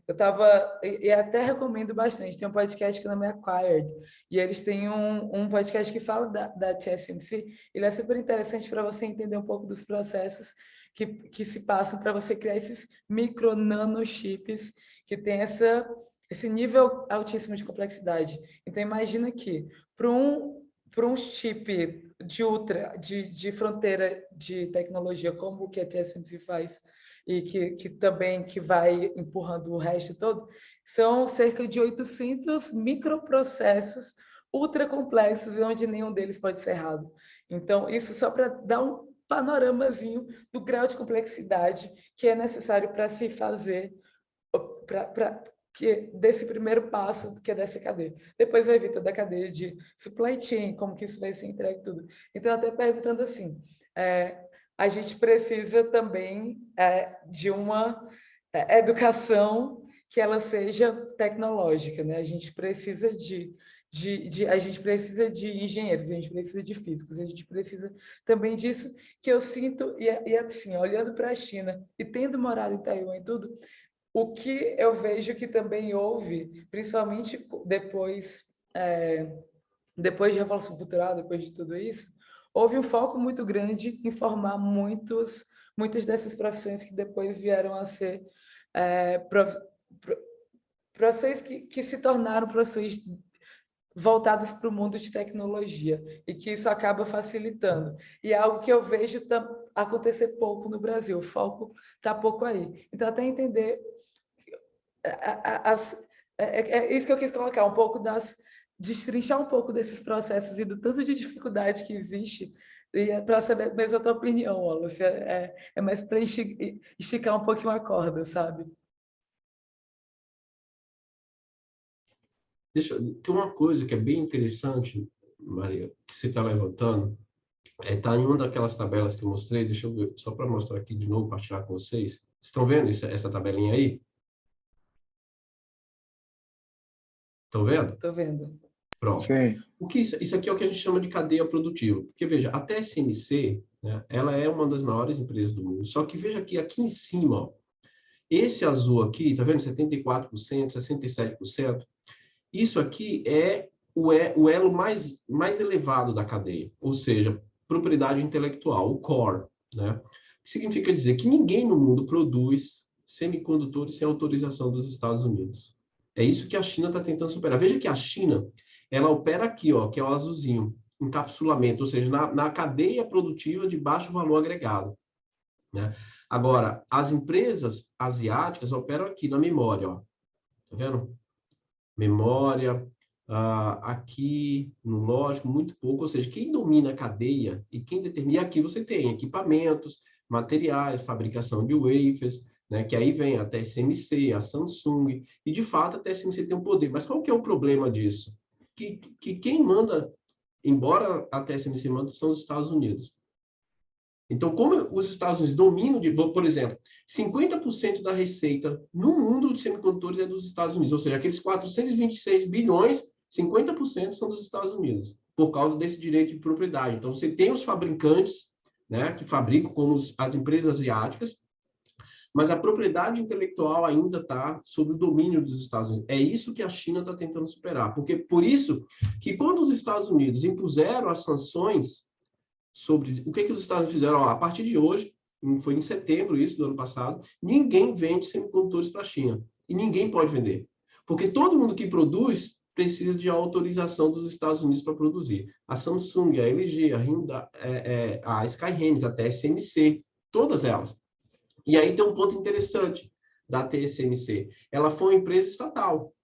Speaker 3: eu estava, e até recomendo bastante, tem um podcast que o nome é Acquired, e eles têm um podcast que fala da TSMC, ele é super interessante para você entender um pouco dos processos que se passam para você criar esses micro nanochips que tem esse nível altíssimo de complexidade. Então, imagina que para um chip de fronteira de tecnologia, como o que a TSMC faz, e que também vai empurrando o resto todo, são cerca de 800 microprocessos ultra complexos, onde nenhum deles pode ser errado. Então, isso só para dar um panoramazinho do grau de complexidade que é necessário para se fazer, desse primeiro passo, que é dessa cadeia. Depois vai vir toda a cadeia de supply chain, como que isso vai ser entregue, tudo. Então, até perguntando assim, a gente precisa também de uma educação que ela seja tecnológica, né? A gente precisa a gente precisa de engenheiros, a gente precisa de físicos, a gente precisa também disso que eu sinto, e assim, olhando para a China e tendo morado em Taiwan e tudo, o que eu vejo que também houve, principalmente depois de Revolução Cultural, depois de tudo isso, houve um foco muito grande em formar muitas dessas profissões que depois vieram a ser profissões que se tornaram profissões voltados para o mundo de tecnologia, e que isso acaba facilitando. E é algo que eu vejo acontecer pouco no Brasil, o foco está pouco aí. Então, até entender... É isso que eu quis colocar, um pouco destrinchar um pouco desses processos e do tanto de dificuldade que existe, e para saber mesmo a tua opinião, Wallace, é mais para esticar um pouquinho a corda, sabe?
Speaker 4: Tem uma coisa que é bem interessante, Maria, que você está levantando, está em uma daquelas tabelas que eu mostrei, deixa eu ver, só para mostrar aqui de novo, partilhar com vocês. Vocês estão vendo essa tabelinha aí? Estão vendo?
Speaker 3: Estou vendo.
Speaker 4: Pronto.
Speaker 2: Sim.
Speaker 4: Isso aqui é o que a gente chama de cadeia produtiva. Porque, veja, a TSMC, né, ela é uma das maiores empresas do mundo. Só que veja aqui em cima, ó, esse azul aqui, tá vendo? 74%, 67%. Isso aqui é o elo mais elevado da cadeia. Ou seja, propriedade intelectual, o core, né? O que significa dizer que ninguém no mundo produz semicondutores sem autorização dos Estados Unidos. É isso que a China está tentando superar. Veja que a China, ela opera aqui, ó, que é o azulzinho, encapsulamento, ou seja, na cadeia produtiva de baixo valor agregado, né? Agora, as empresas asiáticas operam aqui na memória, ó. Tá vendo? Memória, aqui no lógico, muito pouco, ou seja, quem domina a cadeia e quem determina, aqui você tem equipamentos, materiais, fabricação de wafers, né, que aí vem a TSMC, a Samsung, e de fato a TSMC tem um poder, mas qual que é o problema disso? Que quem manda, embora a TSMC manda, são os Estados Unidos. Então, como os Estados Unidos dominam, por exemplo, 50% da receita no mundo de semicondutores é dos Estados Unidos, ou seja, aqueles 426 bilhões, 50% são dos Estados Unidos, por causa desse direito de propriedade. Então, você tem os fabricantes, né, que fabricam, como as empresas asiáticas, mas a propriedade intelectual ainda está sob o domínio dos Estados Unidos. É isso que a China está tentando superar. Por isso que quando os Estados Unidos impuseram as sanções sobre o que os Estados Unidos fizeram, ó, a partir de hoje, foi em setembro isso, do ano passado, ninguém vende semicondutores para a China. E ninguém pode vender. Porque todo mundo que produz precisa de autorização dos Estados Unidos para produzir. A Samsung, a LG, a Hyundai, a Skyhynix, a TSMC, todas elas. E aí tem um ponto interessante da TSMC. Ela foi uma empresa estatal.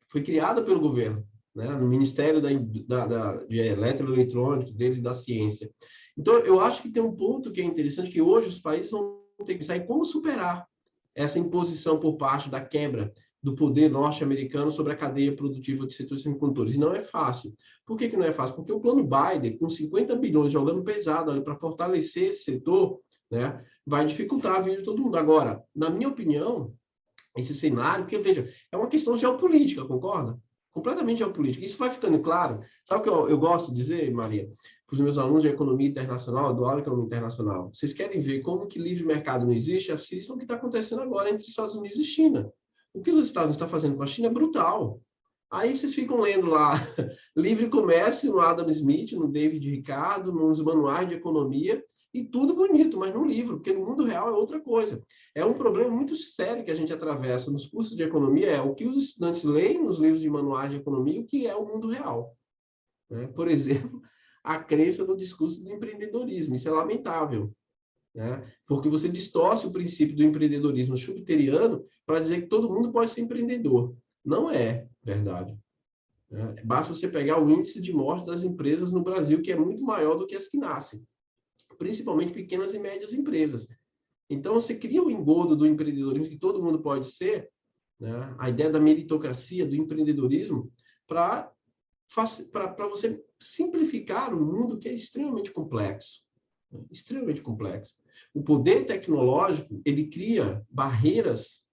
Speaker 4: Foi criada pelo governo, né, no Ministério de Eletroeletrônicos, deles, da ciência. Então, eu acho que tem um ponto que é interessante, que hoje os países vão ter que pensar em como superar essa imposição por parte da quebra do poder norte-americano sobre a cadeia produtiva de setores semicondutores. E não é fácil. Por que não é fácil? Porque o plano Biden, com 50 bilhões jogando pesado ali para fortalecer esse setor, né, vai dificultar a vida de todo mundo. Agora, na minha opinião, esse cenário, porque, veja, é uma questão geopolítica, concorda? Completamente geopolítica. Isso vai ficando claro. Sabe o que eu gosto de dizer, Maria, para os meus alunos de economia internacional, do aula de economia internacional? Vocês querem ver como que livre mercado não existe? Assistam o que está acontecendo agora entre Estados Unidos e China. O que os Estados Unidos estão fazendo com a China é brutal. Aí vocês ficam lendo lá Livre Comércio, no Adam Smith, no David Ricardo, nos manuais de economia, e tudo bonito, mas no livro, porque no mundo real é outra coisa. É um problema muito sério que a gente atravessa nos cursos de economia, é o que os estudantes leem nos livros de manuais de economia, o que é o mundo real. Né? Por exemplo, a crença no discurso do empreendedorismo, isso é lamentável. Né? Porque você distorce o princípio do empreendedorismo schumpeteriano para dizer que todo mundo pode ser empreendedor. Não é verdade. Né? Basta você pegar o índice de morte das empresas no Brasil, que é muito maior do que as que nascem. Principalmente pequenas e médias empresas. Então, você cria o engodo do empreendedorismo, que todo mundo pode ser, né? A ideia da meritocracia, do empreendedorismo, para você simplificar o mundo que é extremamente complexo. Né? Extremamente complexo. O poder tecnológico, ele cria barreiras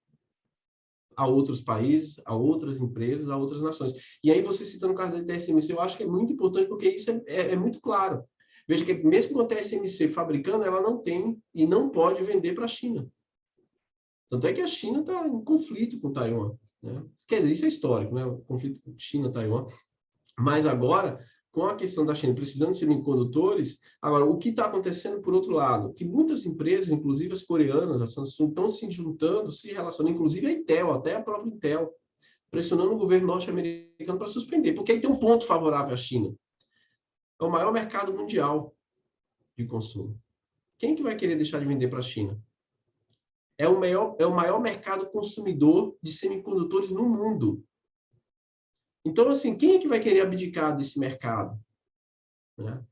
Speaker 4: a outros países, a outras empresas, a outras nações. E aí, você citando o caso da TSMC, eu acho que é muito importante, porque isso é muito claro. Veja que mesmo com a TSMC fabricando, ela não tem e não pode vender para a China. Tanto é que a China está em conflito com Taiwan. Né? Quer dizer, isso é histórico, né? O conflito China-Taiwan. Mas agora, com a questão da China precisando de semicondutores, agora, o que está acontecendo por outro lado? Que muitas empresas, inclusive as coreanas, a Samsung, estão se juntando, se relacionando, inclusive a Intel, até a própria Intel, pressionando o governo norte-americano para suspender, porque aí tem um ponto favorável à China. É o maior mercado mundial de consumo. Quem que vai querer deixar de vender para a China? É o maior mercado consumidor de semicondutores no mundo. Então, assim, quem é que vai querer abdicar desse mercado? Né?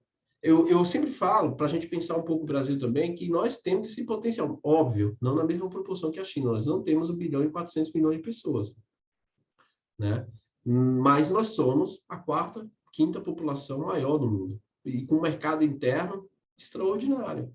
Speaker 4: Eu sempre falo, para a gente pensar um pouco o Brasil também, que nós temos esse potencial. Óbvio, não na mesma proporção que a China. Nós não temos 1 bilhão e 400 milhões de pessoas. Né? Mas nós somos a quarta, quinta população maior do mundo. E com um mercado interno extraordinário.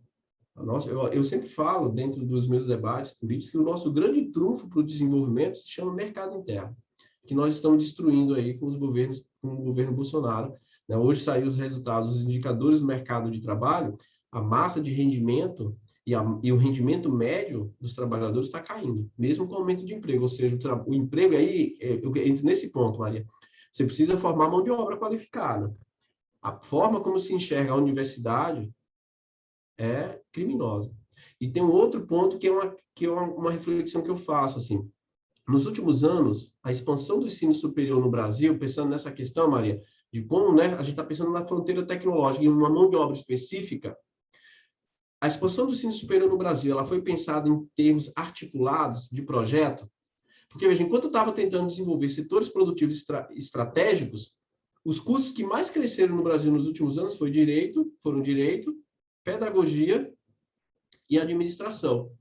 Speaker 4: Eu sempre falo, dentro dos meus debates políticos, que o nosso grande trunfo para o desenvolvimento se chama mercado interno, que nós estamos destruindo aí com o governo Bolsonaro. Né? Hoje saíram os resultados, os indicadores do mercado de trabalho, a massa de rendimento e o rendimento médio dos trabalhadores está caindo, mesmo com o aumento de emprego. Ou seja, o emprego aí, eu entro nesse ponto, Maria, você precisa formar mão de obra qualificada. A forma como se enxerga a universidade é criminosa. E tem um outro ponto que é uma reflexão que eu faço, assim. Nos últimos anos, a expansão do ensino superior no Brasil, pensando nessa questão, Maria, de como, né, a gente está pensando na fronteira tecnológica e uma mão de obra específica, a expansão do ensino superior no Brasil, ela foi pensada em termos articulados de projeto, porque, veja, enquanto eu estava tentando desenvolver setores produtivos estratégicos, os cursos que mais cresceram no Brasil nos últimos anos foram direito, pedagogia e administração.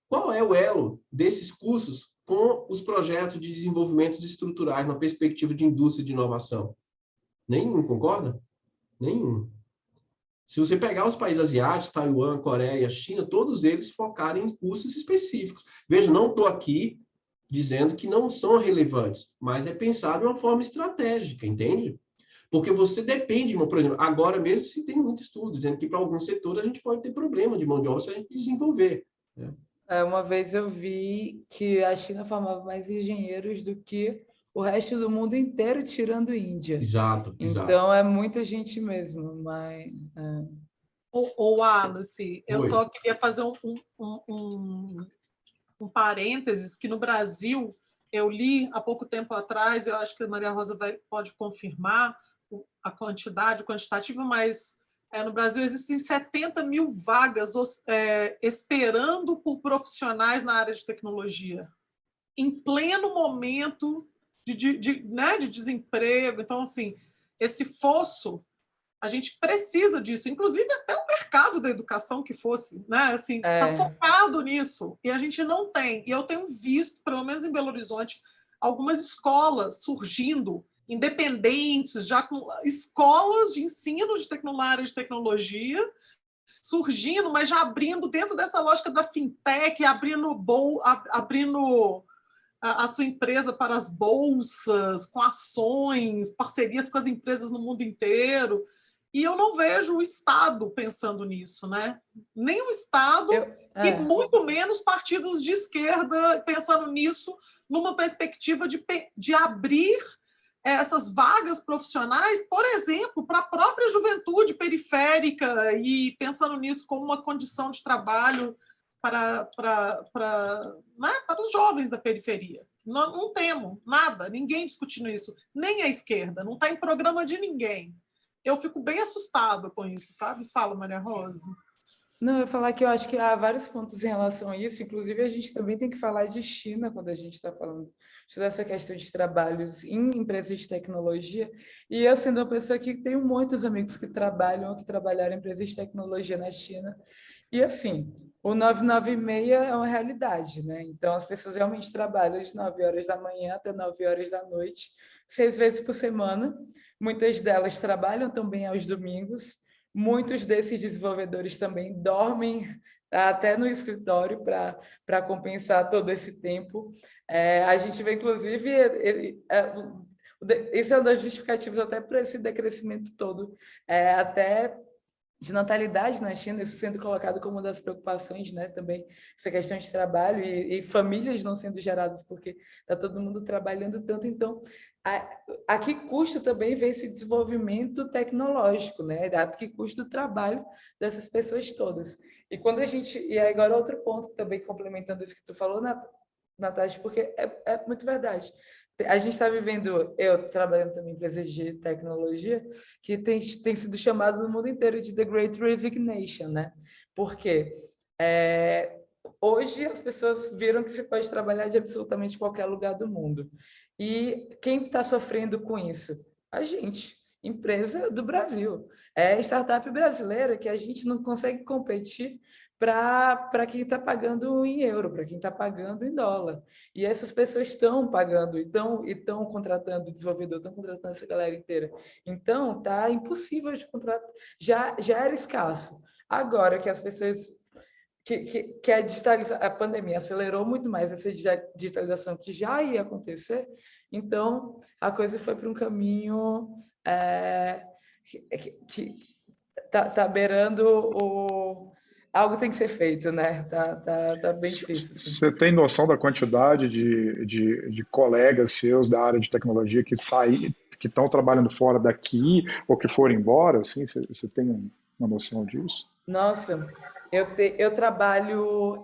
Speaker 4: Qual é o elo desses cursos com os projetos de desenvolvimento estruturais na perspectiva de indústria e de inovação? Nenhum, concorda? Nenhum. Se você pegar os países asiáticos, Taiwan, Coreia, China, todos eles focaram em cursos específicos. Veja, não estou aqui dizendo que não são relevantes, mas é pensado de uma forma estratégica, entende? Porque você depende, por exemplo, agora mesmo se tem muito estudo dizendo que para alguns setores a gente pode ter problema de mão de obra se a gente desenvolver. Né?
Speaker 3: Uma vez eu vi que a China formava mais engenheiros do que o resto do mundo inteiro, tirando a Índia.
Speaker 4: Exato.
Speaker 3: Então, é muita gente mesmo. Mas,
Speaker 1: Alice, eu só queria fazer um parênteses, que no Brasil, eu li há pouco tempo atrás, eu acho que a Maria Rosa pode confirmar a quantidade, o quantitativo, mas no Brasil existem 70 mil vagas esperando por profissionais na área de tecnologia, em pleno momento de desemprego. Então, assim, esse fosso, a gente precisa disso, inclusive até o mercado da educação que fosse, né? Assim, tá focado nisso, e a gente não tem. E eu tenho visto, pelo menos em Belo Horizonte, algumas escolas surgindo, independentes, já com escolas de ensino na área de tecnologia, surgindo, mas já abrindo dentro dessa lógica da fintech, abrindo a sua empresa para as bolsas, com ações, parcerias com as empresas no mundo inteiro. E eu não vejo o Estado pensando nisso, né? Nem o Estado e muito menos partidos de esquerda pensando nisso numa perspectiva de abrir essas vagas profissionais, por exemplo, para a própria juventude periférica, e pensando nisso como uma condição de trabalho para os jovens da periferia. Não temos nada, ninguém discutindo isso, nem a esquerda, não está em programa de ninguém. Eu fico bem assustada com isso, sabe? Fala, Maria Rosa.
Speaker 3: Não, eu ia falar que eu acho que há vários pontos em relação a isso, inclusive a gente também tem que falar de China quando a gente está falando dessa questão de trabalhos em empresas de tecnologia. E eu, sendo uma pessoa que tenho muitos amigos que trabalharam em empresas de tecnologia na China, e assim, o 996 é uma realidade, né? Então, as pessoas realmente trabalham de 9 horas da manhã até 9 horas da noite, 6 vezes por semana. Muitas delas trabalham também aos domingos. Muitos desses desenvolvedores também dormem até no escritório para compensar todo esse tempo. A gente vê, inclusive, isso é uma das justificativas até para esse decrescimento todo, até de natalidade na China, isso sendo colocado como uma das preocupações, né, também essa questão de trabalho e famílias não sendo geradas porque está todo mundo trabalhando tanto. Então, a que custo também vem esse desenvolvimento tecnológico, né? A que custo o trabalho dessas pessoas todas. E agora outro ponto também complementando isso que tu falou, Natasha, porque é muito verdade. A gente está vivendo, eu trabalhando também em empresas de tecnologia, que tem sido chamado no mundo inteiro de The Great Resignation, né? Porque hoje as pessoas viram que se pode trabalhar de absolutamente qualquer lugar do mundo. E quem está sofrendo com isso? A gente, empresa do Brasil. É startup brasileira que a gente não consegue competir para quem está pagando em euro, para quem está pagando em dólar. E essas pessoas estão pagando, estão contratando desenvolvedor, estão contratando essa galera inteira. Então, tá impossível de contratar. Já era escasso. Agora que as pessoas que a pandemia acelerou muito mais essa digitalização que já ia acontecer, então a coisa foi para um caminho que tá beirando algo tem que ser feito, né? Tá bem difícil. Assim.
Speaker 2: Você tem noção da quantidade de colegas seus da área de tecnologia que estão trabalhando fora daqui ou que foram embora? Assim, você tem uma noção disso?
Speaker 3: Nossa, eu trabalho,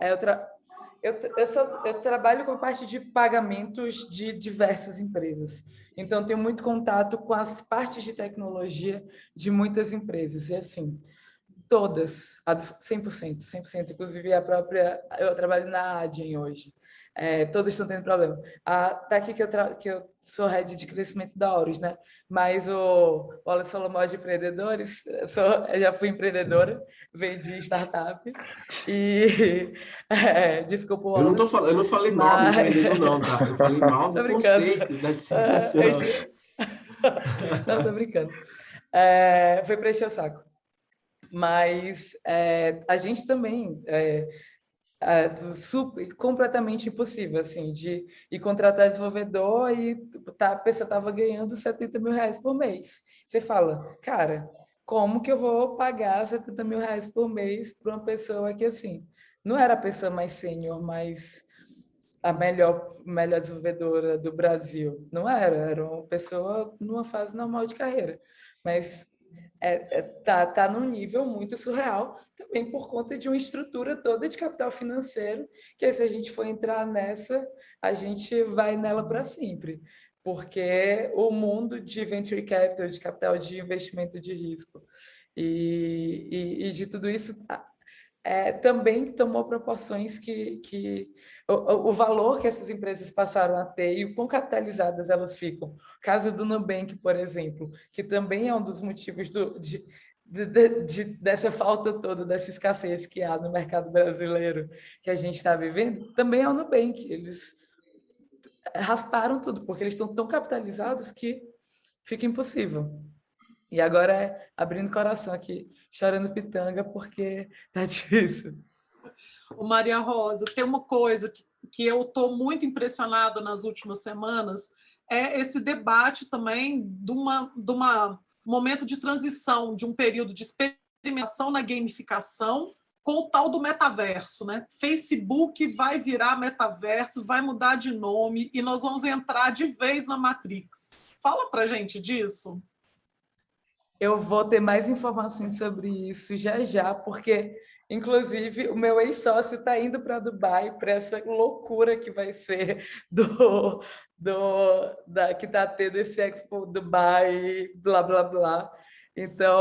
Speaker 3: eu trabalho com a parte de pagamentos de diversas empresas. Então, tenho muito contato com as partes de tecnologia de muitas empresas. E assim, todas, 100%. Inclusive, eu trabalho na Adyen hoje. Todas estão tendo problema. Tá aqui que eu sou head de crescimento da Horus, né? Mas o Wallace falou mal de empreendedores. Eu já fui empreendedora, vendi startup. E desculpa o Wallace.
Speaker 4: Eu não falei mal do empreendedor, não, tá? Eu falei mal do conceito da distribuição.
Speaker 3: Não, tô brincando. Foi para encher o saco. Mas a gente também completamente impossível assim de ir contratar desenvolvedor e a pessoa estava ganhando 70 mil reais por mês. Você fala, cara, como que eu vou pagar 70 mil reais por mês para uma pessoa que assim não era a pessoa mais sênior, mas a melhor desenvolvedora do Brasil? Não era uma pessoa numa fase normal de carreira, mas tá num nível muito surreal, também por conta de uma estrutura toda de capital financeiro, que aí, se a gente for entrar nessa, a gente vai nela para sempre, porque o mundo de venture capital, de capital de investimento de risco e de tudo isso também tomou proporções que o valor que essas empresas passaram a ter e o quão capitalizadas elas ficam. O caso do Nubank, por exemplo, que também é um dos motivos dessa falta toda, dessa escassez que há no mercado brasileiro que a gente está vivendo, também é o Nubank. Eles rasparam tudo, porque eles estão tão capitalizados que fica impossível. E agora abrindo o coração aqui, chorando pitanga, porque tá difícil.
Speaker 1: O Maria Rosa, tem uma coisa que eu estou muito impressionada nas últimas semanas, é esse debate também de uma momento de transição, de um período de experimentação na gamificação com o tal do metaverso, né? Facebook vai virar metaverso, vai mudar de nome e nós vamos entrar de vez na Matrix. Fala pra gente disso.
Speaker 3: Eu vou ter mais informações sobre isso já, porque, inclusive, o meu ex-sócio está indo para Dubai, para essa loucura que vai ser que está tendo esse Expo Dubai, blá, blá, blá. Então,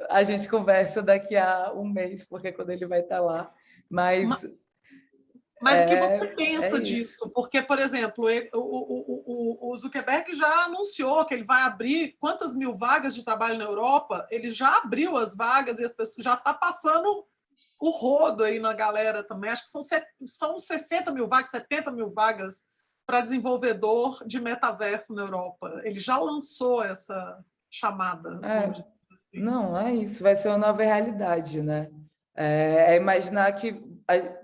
Speaker 3: a gente conversa daqui a um mês, porque quando ele vai estar lá. Mas
Speaker 1: o que você pensa disso? Porque, por exemplo, o Zuckerberg já anunciou que ele vai abrir quantas mil vagas de trabalho na Europa? Ele já abriu as vagas e as pessoas já está passando o rodo aí na galera também. Acho que são 60 mil vagas, 70 mil vagas para desenvolvedor de metaverso na Europa. Ele já lançou essa chamada.
Speaker 3: Assim. Não, é isso. Vai ser uma nova realidade, né? Imaginar que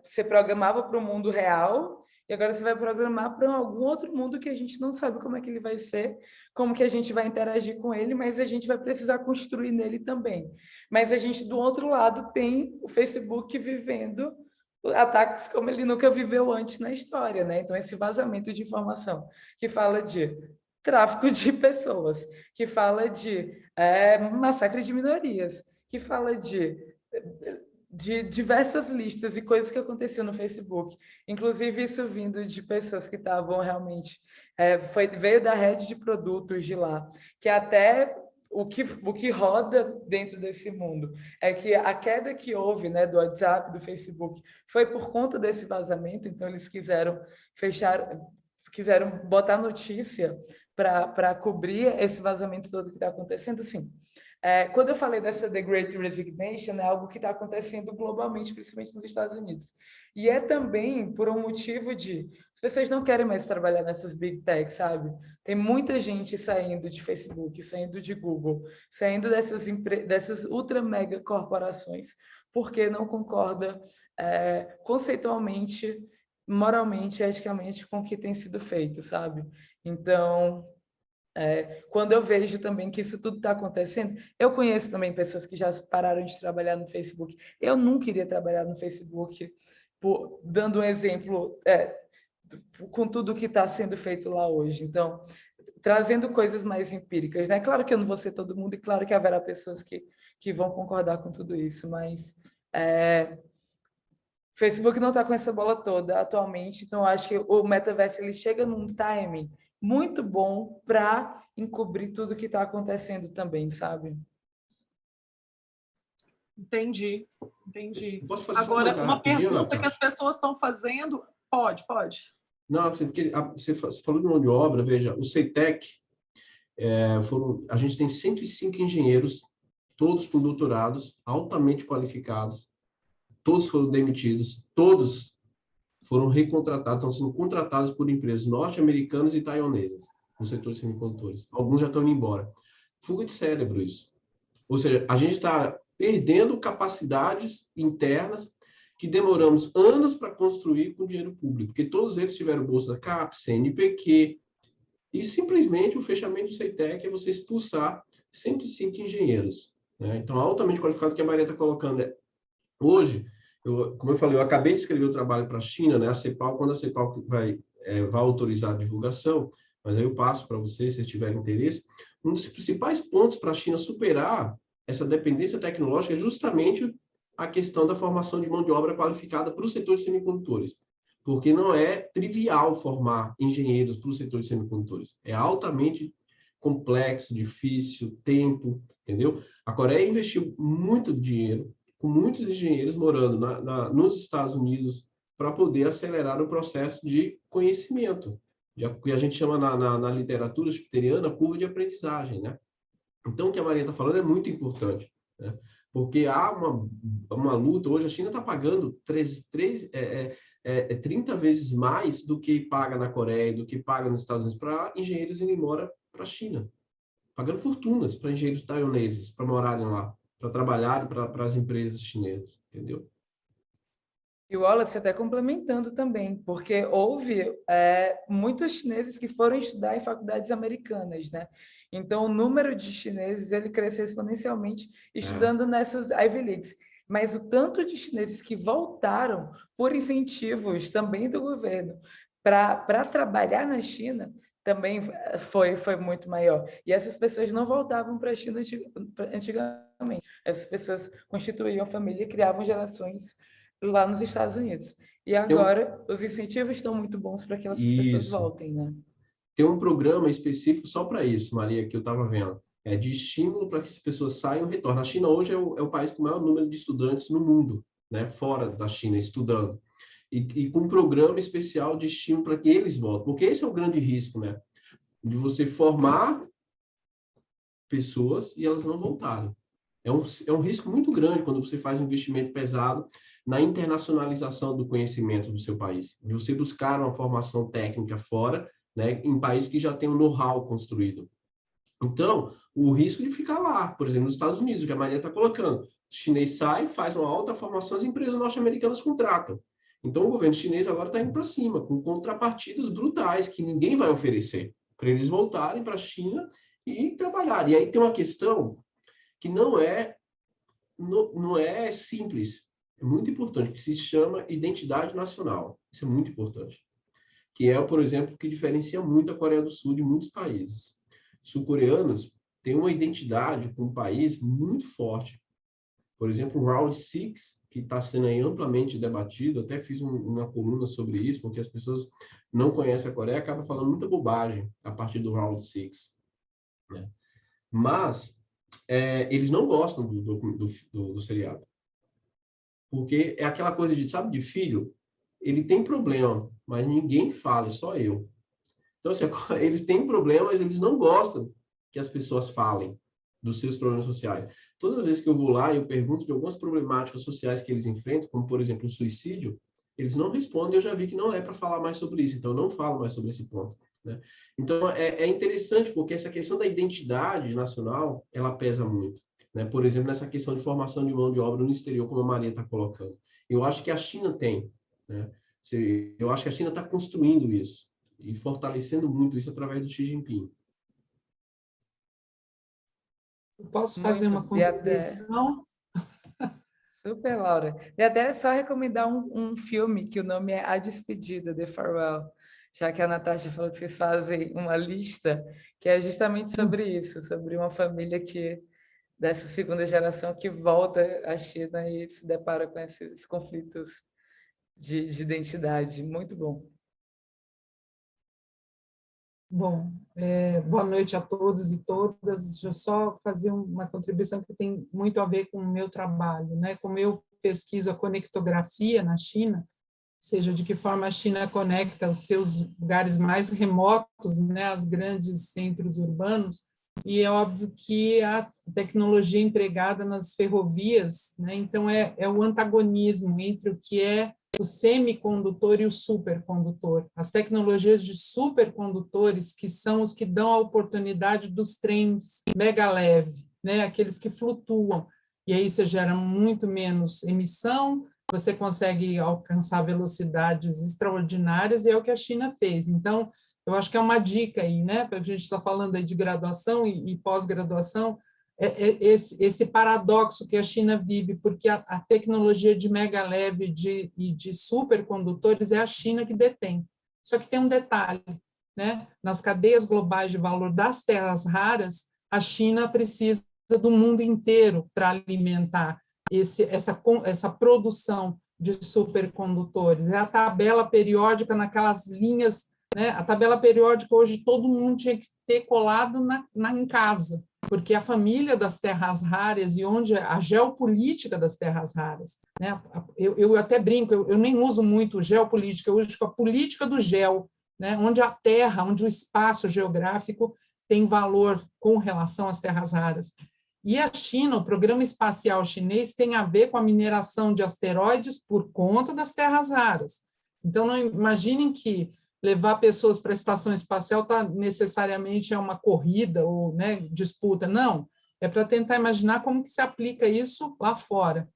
Speaker 3: você programava para o mundo real e agora você vai programar para algum outro mundo que a gente não sabe como é que ele vai ser, como que a gente vai interagir com ele, mas a gente vai precisar construir nele também. Mas a gente, do outro lado, tem o Facebook vivendo ataques como ele nunca viveu antes na história, né? Então, esse vazamento de informação que fala de tráfico de pessoas, que fala de massacre de minorias, que fala de de diversas listas e coisas que aconteciam no Facebook. Inclusive, isso vindo de pessoas que estavam realmente... veio da rede de produtos de lá, que até o que roda dentro desse mundo é que a queda que houve, né, do WhatsApp, do Facebook, foi por conta desse vazamento, então eles quiseram botar notícia para cobrir esse vazamento todo que está acontecendo. Assim, quando eu falei dessa The Great Resignation, é algo que está acontecendo globalmente, principalmente nos Estados Unidos. E é também por um motivo de... As pessoas não querem mais trabalhar nessas big techs, sabe? Tem muita gente saindo de Facebook, saindo de Google, saindo dessas ultra mega corporações, porque não concorda conceitualmente, moralmente, eticamente com o que tem sido feito, sabe? Então... quando eu vejo também que isso tudo está acontecendo, eu conheço também pessoas que já pararam de trabalhar no Facebook. Eu não queria trabalhar no Facebook, dando um exemplo, com tudo que está sendo feito lá hoje. Então, trazendo coisas mais empíricas, né? Claro que eu não vou ser todo mundo e claro que haverá pessoas que vão concordar com tudo isso, mas Facebook não está com essa bola toda atualmente, então acho que o metaverso ele chega num timing muito bom para encobrir tudo que está acontecendo também, sabe?
Speaker 1: Entendi.
Speaker 4: Posso fazer só
Speaker 1: Agora, uma
Speaker 4: rapidinho,
Speaker 1: pergunta que
Speaker 4: Natasha?
Speaker 1: as pessoas estão fazendo... Pode.
Speaker 4: Não, porque você falou de mão de obra, veja, o CETEC, a gente tem 105 engenheiros, todos com doutorados, altamente qualificados, todos foram demitidos, todos foram recontratados, estão sendo contratados por empresas norte-americanas e taiwanesas, no setor de semicondutores. Alguns já estão indo embora. Fuga de cérebro isso. Ou seja, a gente está perdendo capacidades internas que demoramos anos para construir com dinheiro público, porque todos eles tiveram bolsa da CAPES, CNPq, e simplesmente o fechamento do CETEC é você expulsar 105 engenheiros. Né? Então, altamente qualificado, que a Maria está colocando hoje, como eu falei, eu acabei de escrever o trabalho para a China, né? A CEPAL, quando a CEPAL vai autorizar a divulgação, mas aí eu passo para vocês, se vocês tiverem interesse, um dos principais pontos para a China superar essa dependência tecnológica é justamente a questão da formação de mão de obra qualificada para o setor de semicondutores, porque não é trivial formar engenheiros para o setor de semicondutores, é altamente complexo, difícil, tempo, entendeu? A Coreia investiu muito dinheiro, com muitos engenheiros morando nos Estados Unidos para poder acelerar o processo de conhecimento, que a gente chama na literatura jupiteriana curva de aprendizagem, né? Então, o que a Maria está falando é muito importante, né? Porque há uma luta, hoje a China está pagando 30 vezes mais do que paga na Coreia, do que paga nos Estados Unidos, para engenheiros irem embora para a China, pagando fortunas para engenheiros taiwaneses, para morarem lá, para trabalharem para as empresas chinesas, entendeu?
Speaker 3: E o Wallace até complementando também, porque houve muitos chineses que foram estudar em faculdades americanas, né? Então, o número de chineses ele cresceu exponencialmente estudando nessas Ivy Leagues. Mas o tanto de chineses que voltaram por incentivos também do governo para trabalhar na China também foi muito maior. E essas pessoas não voltavam para a China antigamente. Essas pessoas constituíam família e criavam gerações lá nos Estados Unidos. E agora os incentivos estão muito bons para que essas pessoas voltem, né?
Speaker 4: Tem um programa específico só para isso, Maria, que eu estava vendo. É de estímulo para que as pessoas saiam e retornem. A China hoje é o país com o maior número de estudantes no mundo, né? Fora da China, estudando. E com um programa especial de estímulo para que eles voltem. Porque esse é o grande risco, né? De você formar pessoas e elas não voltarem. É um risco muito grande quando você faz um investimento pesado na internacionalização do conhecimento do seu país. De você buscar uma formação técnica fora, né, em países que já têm um know-how construído. Então, o risco de ficar lá, por exemplo, nos Estados Unidos, o que a Maria está colocando. O chinês sai, faz uma alta formação, as empresas norte-americanas contratam. Então, o governo chinês agora está indo para cima, com contrapartidas brutais, que ninguém vai oferecer, para eles voltarem para a China e trabalhar. E aí tem uma questão que não é simples, é muito importante, que se chama identidade nacional. Isso é muito importante. Que é, por exemplo, que diferencia muito a Coreia do Sul de muitos países. Sul-coreanos têm uma identidade com o país muito forte. Por exemplo, o Round 6 que está sendo aí amplamente debatido, até fiz uma coluna sobre isso, porque as pessoas não conhecem a Coreia, acabam falando muita bobagem a partir do Round Six, né? Mas eles não gostam do seriado, porque é aquela coisa de, sabe, de filho, ele tem problema, mas ninguém fala, só eu. Então, assim, eles têm problemas, eles não gostam que as pessoas falem dos seus problemas sociais. Todas as vezes que eu vou lá e eu pergunto de algumas problemáticas sociais que eles enfrentam, como, por exemplo, o suicídio, eles não respondem, eu já vi que não é para falar mais sobre isso, então eu não falo mais sobre esse ponto, né? Então, é interessante, porque essa questão da identidade nacional, ela pesa muito, né? Por exemplo, nessa questão de formação de mão de obra no exterior, como a Maria está colocando. Eu acho que a China tem, né? Eu acho que a China está construindo isso e fortalecendo muito isso através do Xi Jinping.
Speaker 5: Eu posso fazer uma contribuição?
Speaker 3: Super, Laura. E até só recomendar um filme que o nome é A Despedida, The Farewell, já que a Natasha falou que vocês fazem uma lista que é justamente sobre isso, sobre uma família dessa segunda geração que volta à China e se depara com esses conflitos de identidade. Muito bom.
Speaker 5: Bom, boa noite a todos e todas. Deixa eu só fazer uma contribuição que tem muito a ver com o meu trabalho, né? Como eu pesquiso a conectografia na China, ou seja, de que forma a China conecta os seus lugares mais remotos, né, aos grandes centros urbanos, e é óbvio que a tecnologia empregada nas ferrovias, né, então é o antagonismo entre o que é o semicondutor e o supercondutor. As tecnologias de supercondutores, que são os que dão a oportunidade dos trens mega leve, né, aqueles que flutuam, e aí você gera muito menos emissão, você consegue alcançar velocidades extraordinárias, e é o que a China fez. Então, eu acho que é uma dica aí, né, para a gente estar falando aí de graduação e pós-graduação, esse paradoxo que a China vive, porque a tecnologia de mega leve e de supercondutores é a China que detém. Só que tem um detalhe, né? Nas cadeias globais de valor das terras raras, a China precisa do mundo inteiro para alimentar essa produção de supercondutores. É a tabela periódica naquelas linhas, né? A tabela periódica hoje todo mundo tinha que ter colado em casa, porque a família das terras raras e onde a geopolítica das terras raras, né? Eu até brinco, eu nem uso muito geopolítica, eu uso a política do geo, né? Onde a terra, onde o espaço geográfico tem valor com relação às terras raras. E a China, o programa espacial chinês, tem a ver com a mineração de asteroides por conta das terras raras. Então, não imaginem que levar pessoas para a estação espacial necessariamente é uma corrida ou, né, disputa. Não, é para tentar imaginar como que se aplica isso lá fora.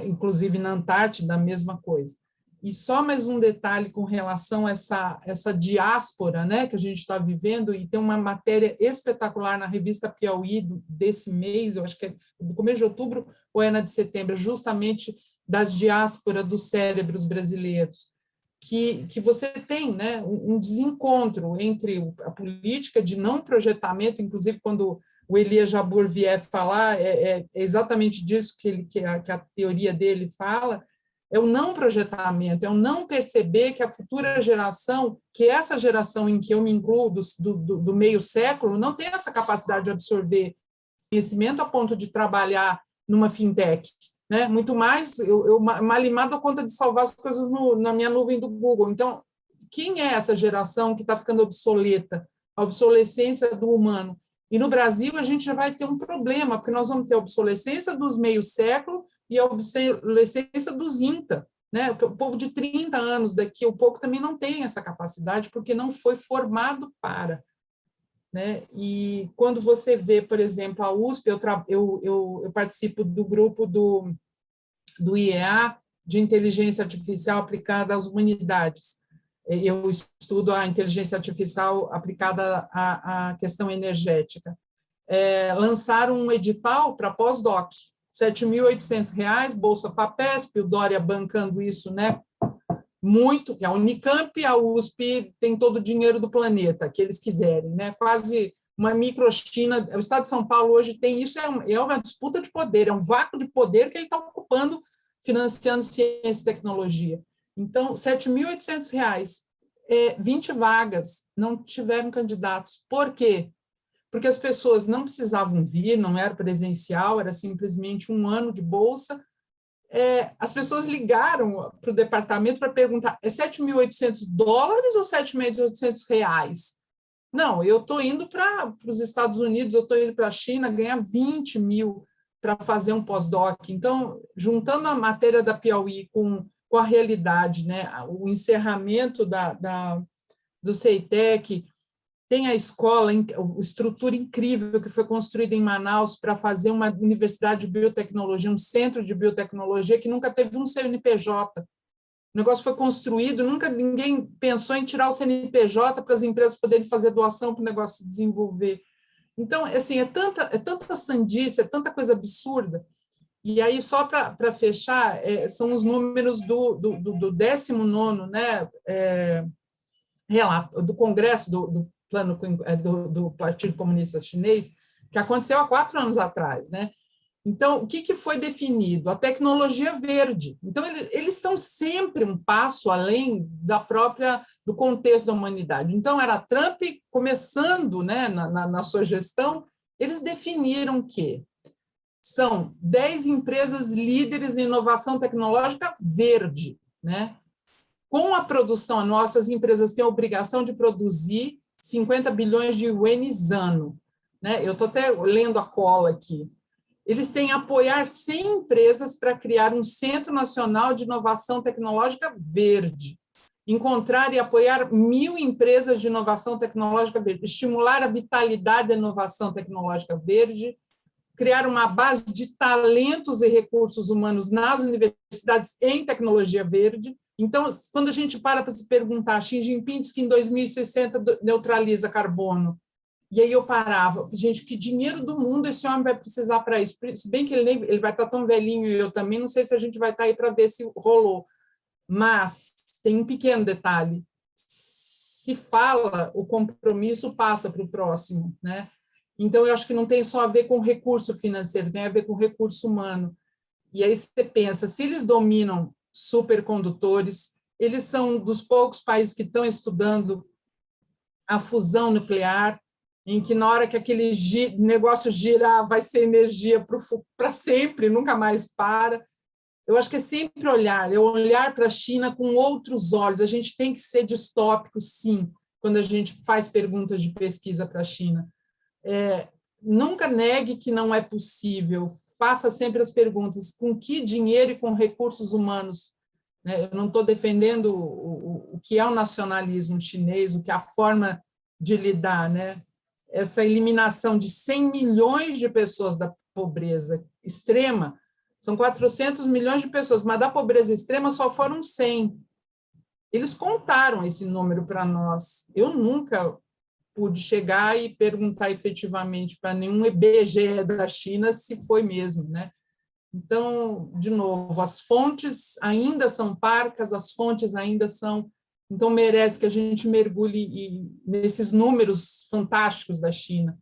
Speaker 5: Inclusive na Antártida, a mesma coisa. E só mais um detalhe com relação a essa diáspora, né, que a gente está vivendo, e tem uma matéria espetacular na revista Piauí desse mês, eu acho que é do começo de outubro ou é na de setembro, justamente das diásporas dos cérebros brasileiros, que você tem, né, um desencontro entre a política de não projetamento, inclusive quando o Elias Jabbour vier falar, é exatamente disso que a teoria dele fala, é o não projetamento, é o não perceber que a futura geração, que essa geração em que eu me incluo, do meio século, não tem essa capacidade de absorver conhecimento a ponto de trabalhar numa fintech, né? Muito mais, eu malimar dou conta de salvar as coisas na minha nuvem do Google. Então, quem é essa geração que está ficando obsoleta? A obsolescência do humano. E no Brasil a gente já vai ter um problema, porque nós vamos ter a obsolescência dos meio-século e a obsolescência dos INTA, né? O povo de 30 anos daqui a pouco também não tem essa capacidade, porque não foi formado para. Né? E quando você vê, por exemplo, a USP, eu participo do grupo do IEA, de Inteligência Artificial Aplicada às Humanidades. Eu estudo a inteligência artificial aplicada à questão energética. Lançaram um edital para pós-doc, R$ 7.800, Bolsa FAPESP, o Dória bancando isso, né? Muito, que a Unicamp e a USP tem todo o dinheiro do planeta, que eles quiserem, né? Quase uma microchina. O Estado de São Paulo hoje tem isso, é uma disputa de poder, é um vácuo de poder que ele está ocupando financiando ciência e tecnologia. Então, R$ 7.800, 20 vagas, não tiveram candidatos. Por quê? Porque as pessoas não precisavam vir, não era presencial, era simplesmente um ano de bolsa. As pessoas ligaram para o departamento para perguntar, é $7.800 ou R$ 7.800? Não, eu estou indo para os Estados Unidos, eu estou indo para a China ganhar 20 mil para fazer um pós-doc. Então, juntando a matéria da Piauí com a realidade, né, o encerramento do CEITEC, tem a escola, a estrutura incrível que foi construída em Manaus para fazer uma universidade de biotecnologia, um centro de biotecnologia que nunca teve um CNPJ. O negócio foi construído, nunca ninguém pensou em tirar o CNPJ para as empresas poderem fazer doação para o negócio se desenvolver. Então, assim, é tanta sandice, é tanta coisa absurda. E aí, só para fechar, são os números do 19º, né, relato, do Congresso do Plano do Partido Comunista Chinês, que aconteceu há 4 anos atrás, né? Então, o que foi definido? A tecnologia verde. Então, eles estão sempre um passo além do contexto da humanidade. Então, era Trump começando, né, na sua gestão, eles definiram que são 10 empresas líderes em inovação tecnológica verde, né? Com a produção, nossas empresas têm a obrigação de produzir 50 bilhões de ienes ano, né? Eu estou até lendo a cola aqui. Eles têm a apoiar 100 empresas para criar um Centro Nacional de Inovação Tecnológica Verde, encontrar e apoiar 1.000 empresas de inovação tecnológica verde, estimular a vitalidade da inovação tecnológica verde, criar uma base de talentos e recursos humanos nas universidades em tecnologia verde. Então, quando a gente para se perguntar, Xi Jinping diz que em 2060 neutraliza carbono, e aí eu parava, gente, que dinheiro do mundo esse homem vai precisar para isso? Se bem que ele vai estar tão velhinho, e eu também, não sei se a gente vai estar aí para ver se rolou. Mas tem um pequeno detalhe. Se fala, o compromisso passa para o próximo, né? Então, eu acho que não tem só a ver com recurso financeiro, tem a ver com recurso humano. E aí você pensa, se eles dominam supercondutores, eles são dos poucos países que estão estudando a fusão nuclear, em que na hora que aquele negócio girar, vai ser energia para sempre, nunca mais para. Eu acho que é sempre olhar para a China com outros olhos. A gente tem que ser distópico, sim, quando a gente faz perguntas de pesquisa para a China. Nunca negue que não é possível, faça sempre as perguntas, com que dinheiro e com recursos humanos, né? Eu não estou defendendo o que é o nacionalismo chinês, o que é a forma de lidar, né? Essa eliminação de 100 milhões de pessoas da pobreza extrema, são 400 milhões de pessoas, mas da pobreza extrema só foram 100. Eles contaram esse número para nós. Eu nunca pude chegar e perguntar efetivamente para nenhum IBGE da China se foi mesmo, né? Então, de novo, as fontes ainda são parcas, as fontes ainda são... Então, merece que a gente mergulhe nesses números fantásticos da China,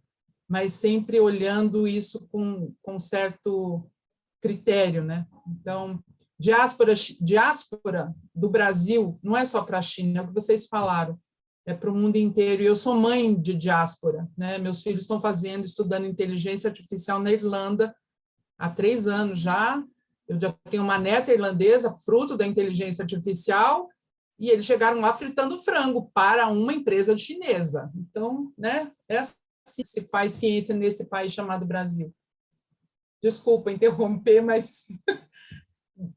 Speaker 5: mas sempre olhando isso com certo critério, né? Então, diáspora do Brasil não é só para a China, é o que vocês falaram, é para o mundo inteiro. E eu sou mãe de diáspora, né? Meus filhos estão estudando inteligência artificial na Irlanda há 3 anos já. Eu já tenho uma neta irlandesa, fruto da inteligência artificial, e eles chegaram lá fritando frango para uma empresa chinesa. Então, né? É assim que se faz ciência nesse país chamado Brasil. Desculpa interromper, mas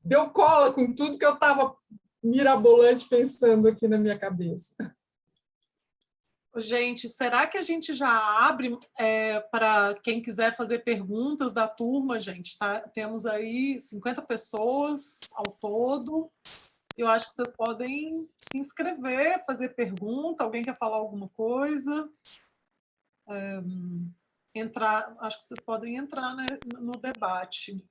Speaker 5: deu cola com tudo que eu estava mirabolante pensando aqui na minha cabeça.
Speaker 1: Gente, será que a gente já abre para quem quiser fazer perguntas da turma, gente? Tá? Temos aí 50 pessoas ao todo. Eu acho que vocês podem se inscrever, fazer pergunta. Alguém quer falar alguma coisa? Acho que vocês podem entrar, né, no debate.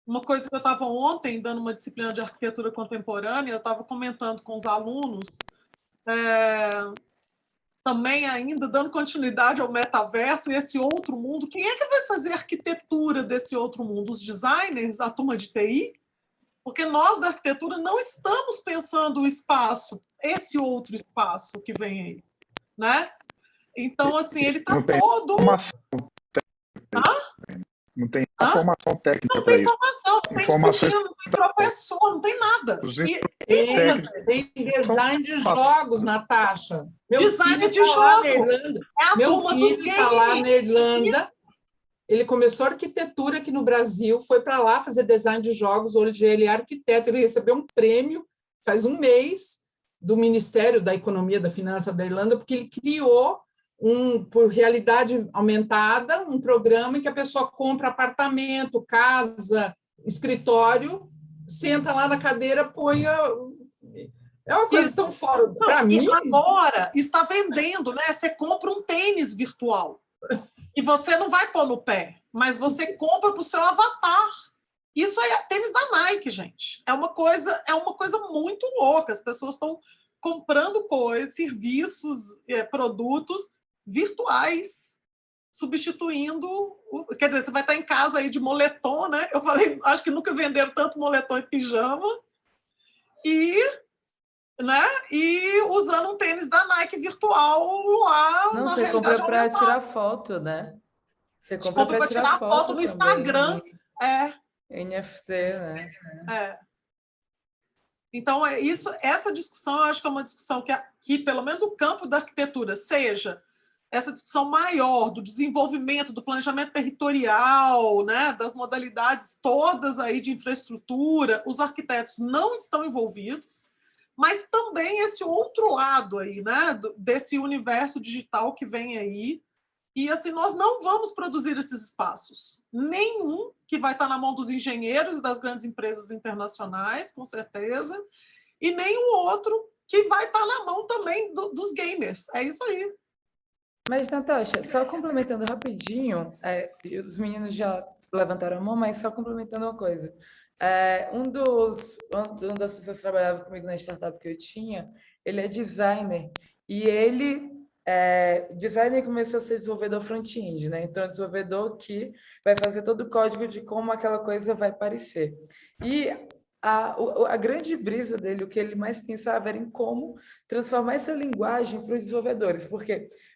Speaker 1: Uma coisa que eu estava ontem dando uma disciplina de arquitetura contemporânea, eu estava comentando com os alunos também ainda dando continuidade ao metaverso e esse outro mundo, quem é que vai fazer a arquitetura desse outro mundo? Os designers, a turma de TI? Porque nós da arquitetura não estamos pensando o espaço, esse outro espaço que vem aí, né? Então, assim, ele está todo...
Speaker 2: Não tem formação técnica para isso.
Speaker 1: Não tem informação, não tem professor, não tem nada.
Speaker 5: Tem design de jogos, Natasha.
Speaker 1: Design de jogos.
Speaker 5: Meu filho está lá na Irlanda. Ele começou arquitetura aqui no Brasil, foi para lá fazer design de jogos. Hoje ele é arquiteto. Ele recebeu um prêmio faz um mês do Ministério da Economia e da Finança da Irlanda, porque ele criou por realidade aumentada, um programa em que a pessoa compra apartamento, casa, escritório, senta lá na cadeira, põe é uma coisa tão fora para mim.
Speaker 1: Agora está vendendo, né? Você compra um tênis virtual e você não vai pôr no pé, mas você compra para o seu avatar. Isso é tênis da Nike, gente. É uma coisa muito louca. As pessoas estão comprando coisas, serviços, produtos virtuais, substituindo... Quer dizer, você vai estar em casa aí de moletom, né? Eu falei, acho que nunca venderam tanto moletom e pijama. Né? E usando um tênis da Nike virtual lá
Speaker 3: Não,
Speaker 1: na
Speaker 3: você compra para tirar foto, né? Você compra para tirar foto
Speaker 1: no Instagram.
Speaker 3: NFT, né?
Speaker 1: Então, essa discussão, eu acho que é uma discussão que, pelo menos o campo da arquitetura, seja essa discussão maior do desenvolvimento, do planejamento territorial, né, das modalidades todas aí de infraestrutura, os arquitetos não estão envolvidos, mas também esse outro lado aí, né, desse universo digital que vem aí. E assim, nós não vamos produzir esses espaços. Nenhum que vai estar na mão dos engenheiros e das grandes empresas internacionais, com certeza, e nem o outro que vai estar na mão também dos gamers. É isso aí.
Speaker 3: Mas, Natasha, só complementando rapidinho, os meninos já levantaram a mão, mas só complementando uma coisa. Uma das pessoas que trabalhava comigo na startup que eu tinha, ele é designer, e designer começou a ser desenvolvedor front-end, né? Então, é desenvolvedor que vai fazer todo o código de como aquela coisa vai parecer. E a grande brisa dele, o que ele mais pensava era em como transformar essa linguagem para os desenvolvedores,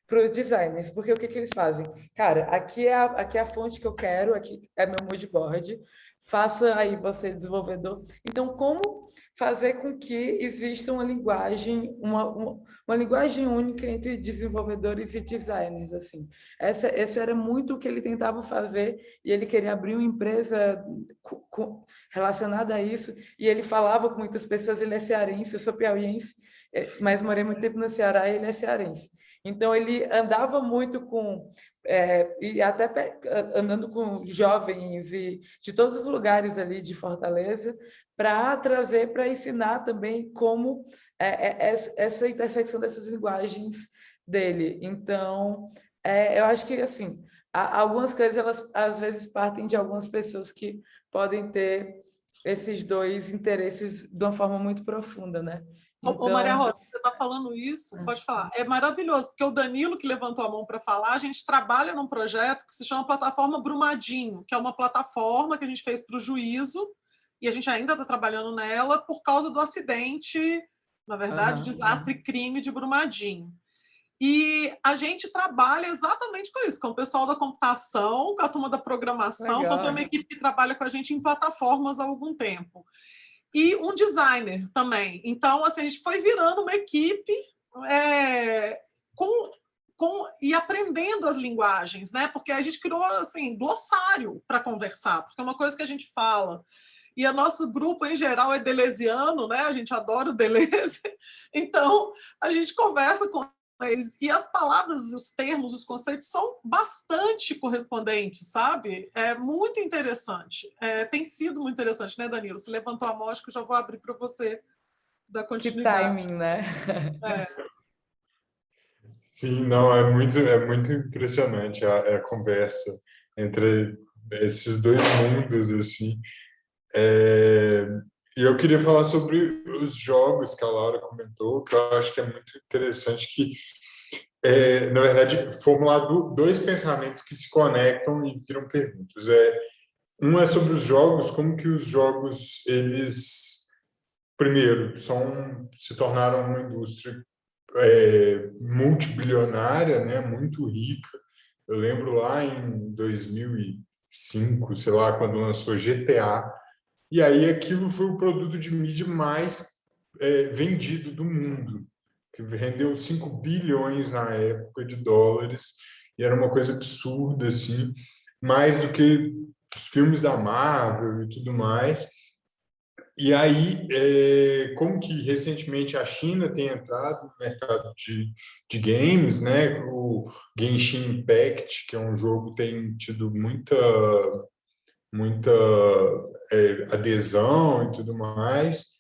Speaker 3: para os designers, porque o que eles fazem? Cara, aqui é a fonte que eu quero, aqui é meu mood board, faça aí você desenvolvedor. Então, como fazer com que exista uma linguagem, uma linguagem única entre desenvolvedores e designers, assim. Esse era muito o que ele tentava fazer, e ele queria abrir uma empresa relacionada a isso, e ele falava com muitas pessoas. Ele é cearense, eu sou piauiense, mas morei muito tempo no Ceará, e ele é cearense. Então, ele andava muito e até andando com jovens e de todos os lugares ali de Fortaleza, para trazer, para ensinar também como essa intersecção dessas linguagens dele. Então, eu acho que, assim, algumas coisas, elas às vezes partem de algumas pessoas que podem ter esses dois interesses de uma forma muito profunda, né?
Speaker 1: Então... Maria Rosa, você está falando isso? Pode falar. É maravilhoso, porque o Danilo, que levantou a mão para falar, a gente trabalha num projeto que se chama Plataforma Brumadinho, que é uma plataforma que a gente fez para o juízo, e a gente ainda está trabalhando nela por causa do acidente, na verdade, desastre e crime de Brumadinho. E a gente trabalha exatamente com isso, com o pessoal da computação, com a turma da programação. Então, tem uma equipe que trabalha com a gente em plataformas há algum tempo. E um designer também. Então, assim, a gente foi virando uma equipe e aprendendo as linguagens, né? Porque a gente criou, assim, glossário para conversar, porque é uma coisa que a gente fala. E o nosso grupo, em geral, é deleuziano, né? A gente adora o Deleuze. Então, a gente conversa com eles. E as palavras, os termos, os conceitos são bastante correspondentes, sabe? É muito interessante. Tem sido muito interessante, né, Danilo? Você levantou a mão, acho que eu já vou abrir para você dar continuidade.
Speaker 3: Que timing, né?
Speaker 6: Sim, não, é muito impressionante a conversa entre esses dois mundos, assim. E eu queria falar sobre os jogos que a Laura comentou, que eu acho que é muito interessante, que Na verdade, formular dois pensamentos que se conectam e viram perguntas. Um é sobre os jogos, como que os jogos, eles, primeiro, se tornaram uma indústria multibilionária, né, muito rica. Eu lembro lá em 2005, sei lá, quando lançou GTA, e aí aquilo foi o produto de mídia mais vendido do mundo, que rendeu 5 bilhões na época de dólares, e era uma coisa absurda, assim, mais do que os filmes da Marvel e tudo mais. E aí, como que recentemente a China tem entrado no mercado de games, né? O Genshin Impact, que é um jogo que tem tido muita adesão e tudo mais,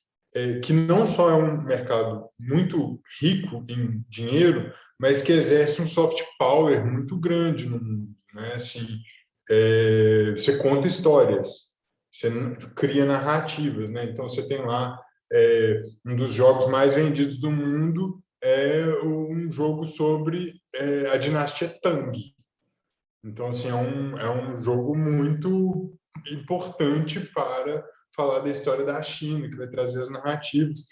Speaker 6: que não só é um mercado muito rico em dinheiro, mas que exerce um soft power muito grande no mundo, né? Assim, você conta histórias, você cria narrativas, né? Então você tem lá um dos jogos mais vendidos do mundo é um jogo sobre a dinastia Tang. Então assim é um jogo muito importante para falar da história da China, que vai trazer as narrativas.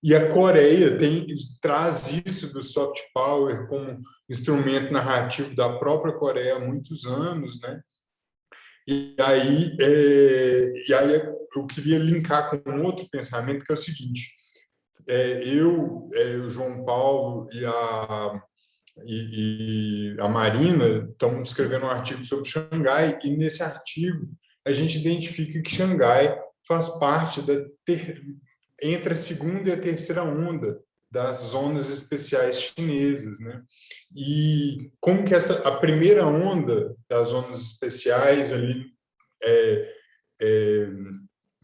Speaker 6: E a Coreia traz isso do soft power como instrumento narrativo da própria Coreia há muitos anos, né? E aí eu queria linkar com um outro pensamento, que é o seguinte: o João Paulo e a Marina estamos escrevendo um artigo sobre Xangai, e nesse artigo a gente identifica que Xangai faz parte entre a segunda e a terceira onda das zonas especiais chinesas, né? E como que a primeira onda das zonas especiais ali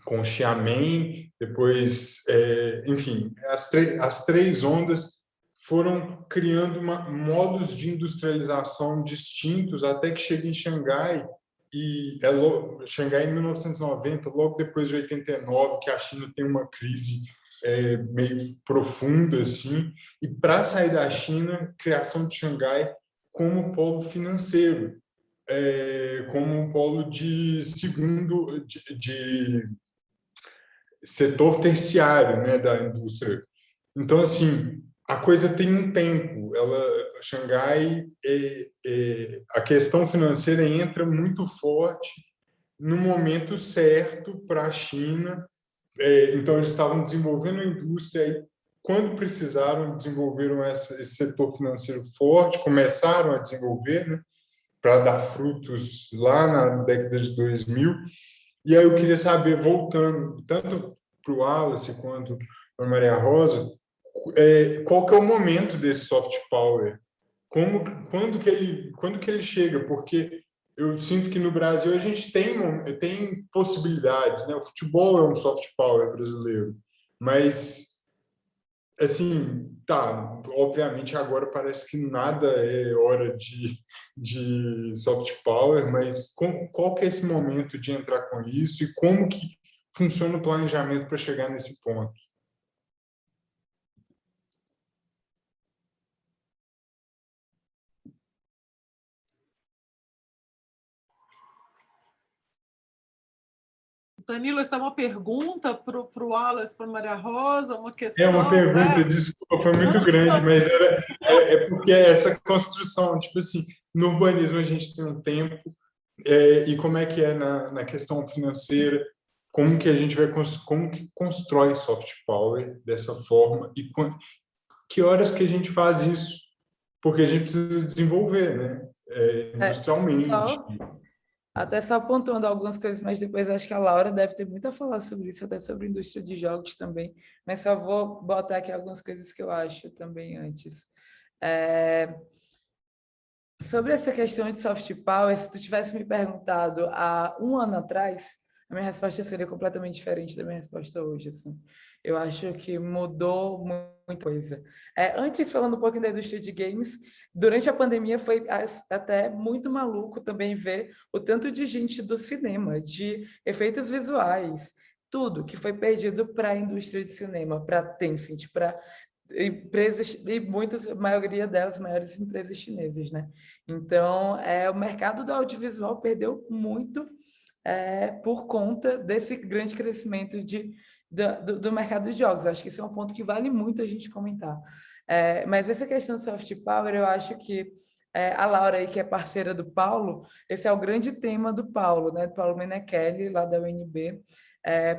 Speaker 6: com Xiamen, depois, enfim, as três ondas foram criando modos de industrialização distintos até que chega em Xangai, e Xangai em 1990, logo depois de 89, que a China tem uma crise meio profunda, assim, e para sair da China, criação de Xangai como polo financeiro, como um polo de setor terciário, né, da indústria. Então, assim, a coisa tem um tempo. Xangai, a questão financeira entra muito forte no momento certo para a China. Então, eles estavam desenvolvendo a indústria e, quando precisaram, desenvolveram esse setor financeiro forte, começaram a desenvolver, né, para dar frutos lá na década de 2000. E aí eu queria saber, voltando tanto para o Wallace quanto para a Maria Rosa, qual que é o momento desse soft power? Quando que ele chega? Porque eu sinto que no Brasil a gente tem possibilidades, né? O futebol é um soft power brasileiro, mas assim, tá, obviamente agora parece que nada é hora de soft power, mas qual que é esse momento de entrar com isso e como que funciona o planejamento para chegar nesse ponto?
Speaker 1: Danilo, essa é uma pergunta para o Wallace, para a Maria Rosa, uma questão...
Speaker 6: É uma pergunta,
Speaker 1: né?
Speaker 6: Desculpa, foi muito grande, mas porque essa construção, tipo assim, no urbanismo a gente tem um tempo, e como é que é na questão financeira, como que a gente como que constrói soft power dessa forma, e que horas que a gente faz isso? Porque a gente precisa desenvolver, né? Industrialmente.
Speaker 3: Até só pontuando algumas coisas, mas depois acho que a Laura deve ter muito a falar sobre isso, até sobre a indústria de jogos também. Mas só vou botar aqui algumas coisas que eu acho também antes. Sobre essa questão de soft power, se tu tivesse me perguntado há um ano atrás, a minha resposta seria completamente diferente da minha resposta hoje. Assim. Eu acho que mudou muita coisa. Antes, falando um pouquinho da indústria de games, durante a pandemia foi até muito maluco também ver o tanto de gente do cinema, de efeitos visuais, tudo que foi perdido para a indústria de cinema, para a Tencent, para empresas, e muitas, a maioria delas, maiores empresas chinesas, né? Então, o mercado do audiovisual perdeu muito por conta desse grande crescimento do mercado de jogos. Acho que esse é um ponto que vale muito a gente comentar. Mas essa questão do soft power, eu acho que a Laura aí, que é parceira do Paulo, esse é o grande tema do Paulo, né? Do Paulo Menechelli, lá da UNB.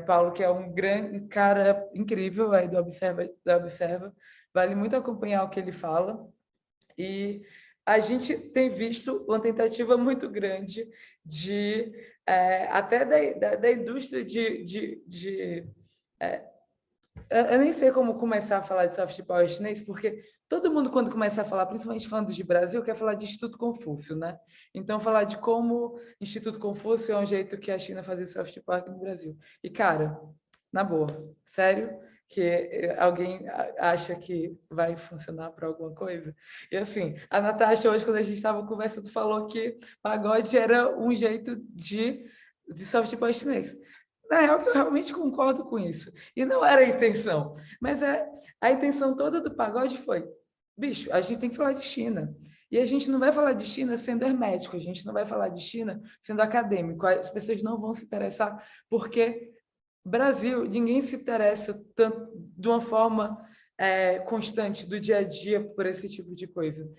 Speaker 3: Paulo, que é um grande cara incrível aí do Observa, vale muito acompanhar o que ele fala. E a gente tem visto uma tentativa muito grande de até da indústria eu nem sei como começar a falar de soft power chinês, porque todo mundo, quando começa a falar, principalmente falando de Brasil, quer falar de Instituto Confúcio, né? Então, falar de como Instituto Confúcio é um jeito que a China fazia soft power aqui no Brasil. E, cara, na boa, sério, que alguém acha que vai funcionar para alguma coisa? E, assim, a Natasha, hoje, quando a gente estava conversando, falou que pagode era um jeito de soft power chinês. Na real, eu realmente concordo com isso. E não era a intenção. Mas a intenção toda do pagode foi, bicho, a gente tem que falar de China. E a gente não vai falar de China sendo hermético, a gente não vai falar de China sendo acadêmico. As pessoas não vão se interessar, porque Brasil, ninguém se interessa tanto, de uma forma constante, do dia a dia, por esse tipo de coisa.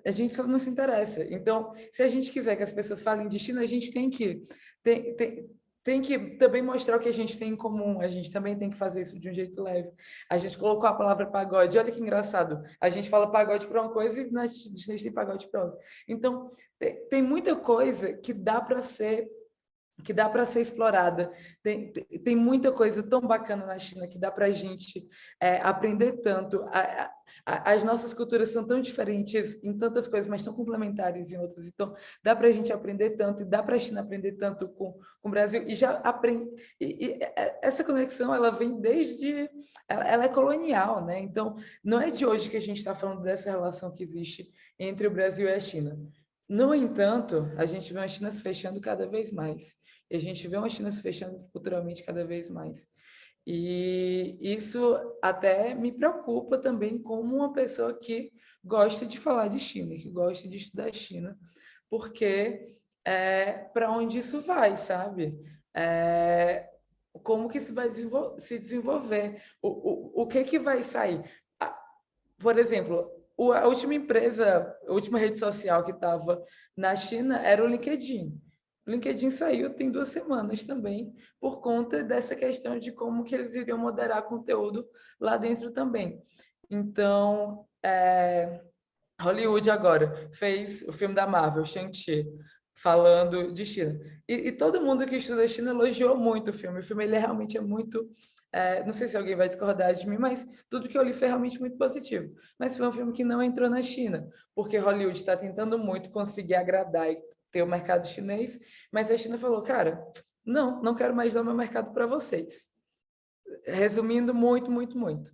Speaker 3: A gente só não se interessa. Então, se a gente quiser que as pessoas falem de China, a gente tem que também mostrar o que a gente tem em comum. A gente também tem que fazer isso de um jeito leve. A gente colocou a palavra pagode. Olha que engraçado. A gente fala pagode para uma coisa e na Disney tem pagode para outra. Então, tem muita coisa que dá para ser explorada. Tem muita coisa tão bacana na China que dá para a gente aprender tanto. As nossas culturas são tão diferentes em tantas coisas, mas tão complementares em outras. Então, dá para a gente aprender tanto, e dá para a China aprender tanto com o Brasil. E já aprende. Essa conexão, ela vem desde. Ela é colonial, né? Então, não é de hoje que a gente está falando dessa relação que existe entre o Brasil e a China. No entanto, a gente vê a China se fechando cada vez mais. E a gente vê uma China se fechando culturalmente cada vez mais. E isso até me preocupa também como uma pessoa que gosta de falar de China, que gosta de estudar China, porque para onde isso vai, sabe? Como que isso vai se desenvolver? O que vai sair? Por exemplo, a última rede social que estava na China era o LinkedIn. O LinkedIn saiu tem 2 semanas também, por conta dessa questão de como que eles iriam moderar conteúdo lá dentro também. Então, Hollywood agora fez o filme da Marvel, Shang-Chi, falando de China. E todo mundo que estuda a China elogiou muito o filme. O filme ele realmente é muito... não sei se alguém vai discordar de mim, mas tudo que eu li foi realmente muito positivo. Mas foi um filme que não entrou na China, porque Hollywood está tentando muito conseguir agradar e ter o mercado chinês, mas a China falou, cara, não quero mais dar meu mercado para vocês. Resumindo muito, muito, muito.